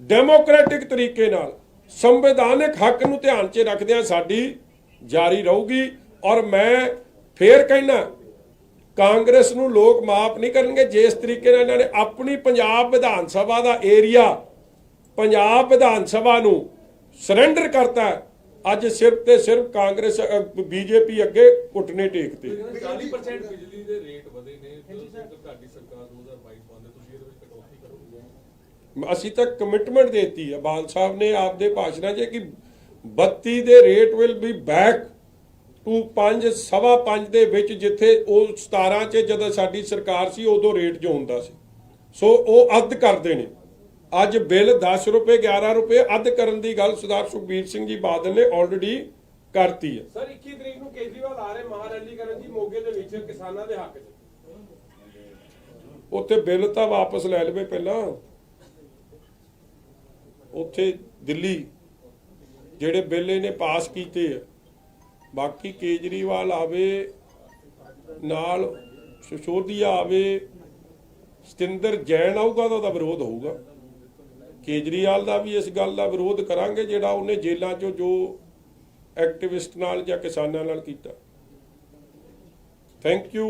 ਡੈਮੋਕ੍ਰੈਟਿਕ ਤਰੀਕੇ ਨਾਲ, ਸੰਵਿਧਾਨਕ ਹੱਕ ਨੂੰ ਧਿਆਨ 'ਚ ਰੱਖਦਿਆਂ ਸਾਡੀ ਜਾਰੀ ਰਹੂਗੀ। ਔਰ ਮੈਂ ਫੇਰ ਕਹਿਣਾ, ਕਾਂਗਰਸ ਨੂੰ ਲੋਕ ਮਾਫ ਨਹੀਂ ਕਰਨਗੇ। ਜਿਸ ਤਰੀਕੇ ਨਾਲ ਇਹਨਾਂ ਨੇ ਆਪਣੀ ਪੰਜਾਬ ਵਿਧਾਨ ਸਭਾ ਦਾ ਏਰੀਆ, ਪੰਜਾਬ ਵਿਧਾਨ ਸਭਾ ਨੂੰ ਸਰੈਂਡਰ ਕਰਤਾ, ਅੱਜ ਸਿਰਫ ਤੇ ਸਿਰਫ ਕਾਂਗਰਸ, ਬੀਜੇਪੀ ਅੱਗੇ ਘੁਟਨੇ ਟੇਕਤੇ। 40% ਬਿਜਲੀ ਦੇ ਰੇਟ ਵਧੇ ਨੇ ਜਦੋਂ ਤੁਹਾਡੀ ਸਰਕਾਰ 2022 ਬੰਦ, ਤੁਸੀਂ ਇਹਦੇ ਵਿੱਚ ਕਟੌਤੀ ਕਰੋਗੇ? ਅਸੀਂ ਤਾਂ ਕਮਿਟਮੈਂਟ ਦੇਤੀ ਹੈ ਬਾਲ ਸਾਹਿਬ ਨੇ ਆਪਦੇ ਭਾਸ਼ਣਾਂ 'ਚ ਕਿ 32 ਦੇ rate will be back to 5, 5.25 ਦੇ ਵਿੱਚ, ਜਿੱਥੇ ਉਹ 17 'ਚ ਜਦੋਂ ਸਾਡੀ ਸਰਕਾਰ ਸੀ ਉਦੋਂ ਰੇਟ ਜੋ ਹੁੰਦਾ ਸੀ। ਸੋ ਉਹ ਅੱਧ ਕਰਦੇ ਨੇ। ਅੱਜ ਬਿੱਲ 10 ਰੁਪਏ 11 ਰੁਪਏ ਅੱਧ ਕਰਨ ਦੀ ਗੱਲ ਸਰਦਾਰ ਸੁਖਬੀਰ ਸਿੰਘ ਜੀ ਬਾਦਲ ਨੇ ਆਲਰੇਡੀ ਕਰਤੀ ਹੈ। ਸਰ, 21 ਤਰੀਕ ਨੂੰ ਕੇਜਰੀਵਾਲ ਆ ਰਹੇ ਮਹਾਰੈਲੀ ਕਰਨ ਜੀ ਮੋਗੇ ਦੇ ਵਿੱਚ ਕਿਸਾਨਾਂ ਦੇ ਹੱਕ 'ਚ। ਉੱਥੇ ਬਿੱਲ ਤਾਂ ਵਾਪਸ ਲੈ ਲਵੇ ਪਹਿਲਾਂ। ਉੱਥੇ ਦਿੱਲੀ ਜਿਹੜੇ ਬਿੱਲ ਇਹਨੇ ਪਾਸ ਕੀਤੇ ਆ। ਬਾਕੀ ਕੇਜਰੀਵਾਲ ਆਵੇ ਨਾਲ, ਸਿਸੋਦੀਆ ਆਵੇ, ਸਤਿੰਦਰ ਜੈਨ ਆਊਗਾ ਤਾਂ ਉਹਦਾ ਵਿਰੋਧ ਹੋਊਗਾ। ਕੇਜਰੀਵਾਲ ਦਾ ਵੀ ਇਸ ਗੱਲ ਦਾ ਵਿਰੋਧ ਕਰਾਂਗੇ ਜਿਹੜਾ ਉਹਨੇ ਜੇਲ੍ਹਾਂ 'ਚੋਂ ਜੋ ਐਕਟਿਵਿਸਟ ਨਾਲ ਜਾਂ ਕਿਸਾਨਾਂ ਨਾਲ ਕੀਤਾ। Thank you.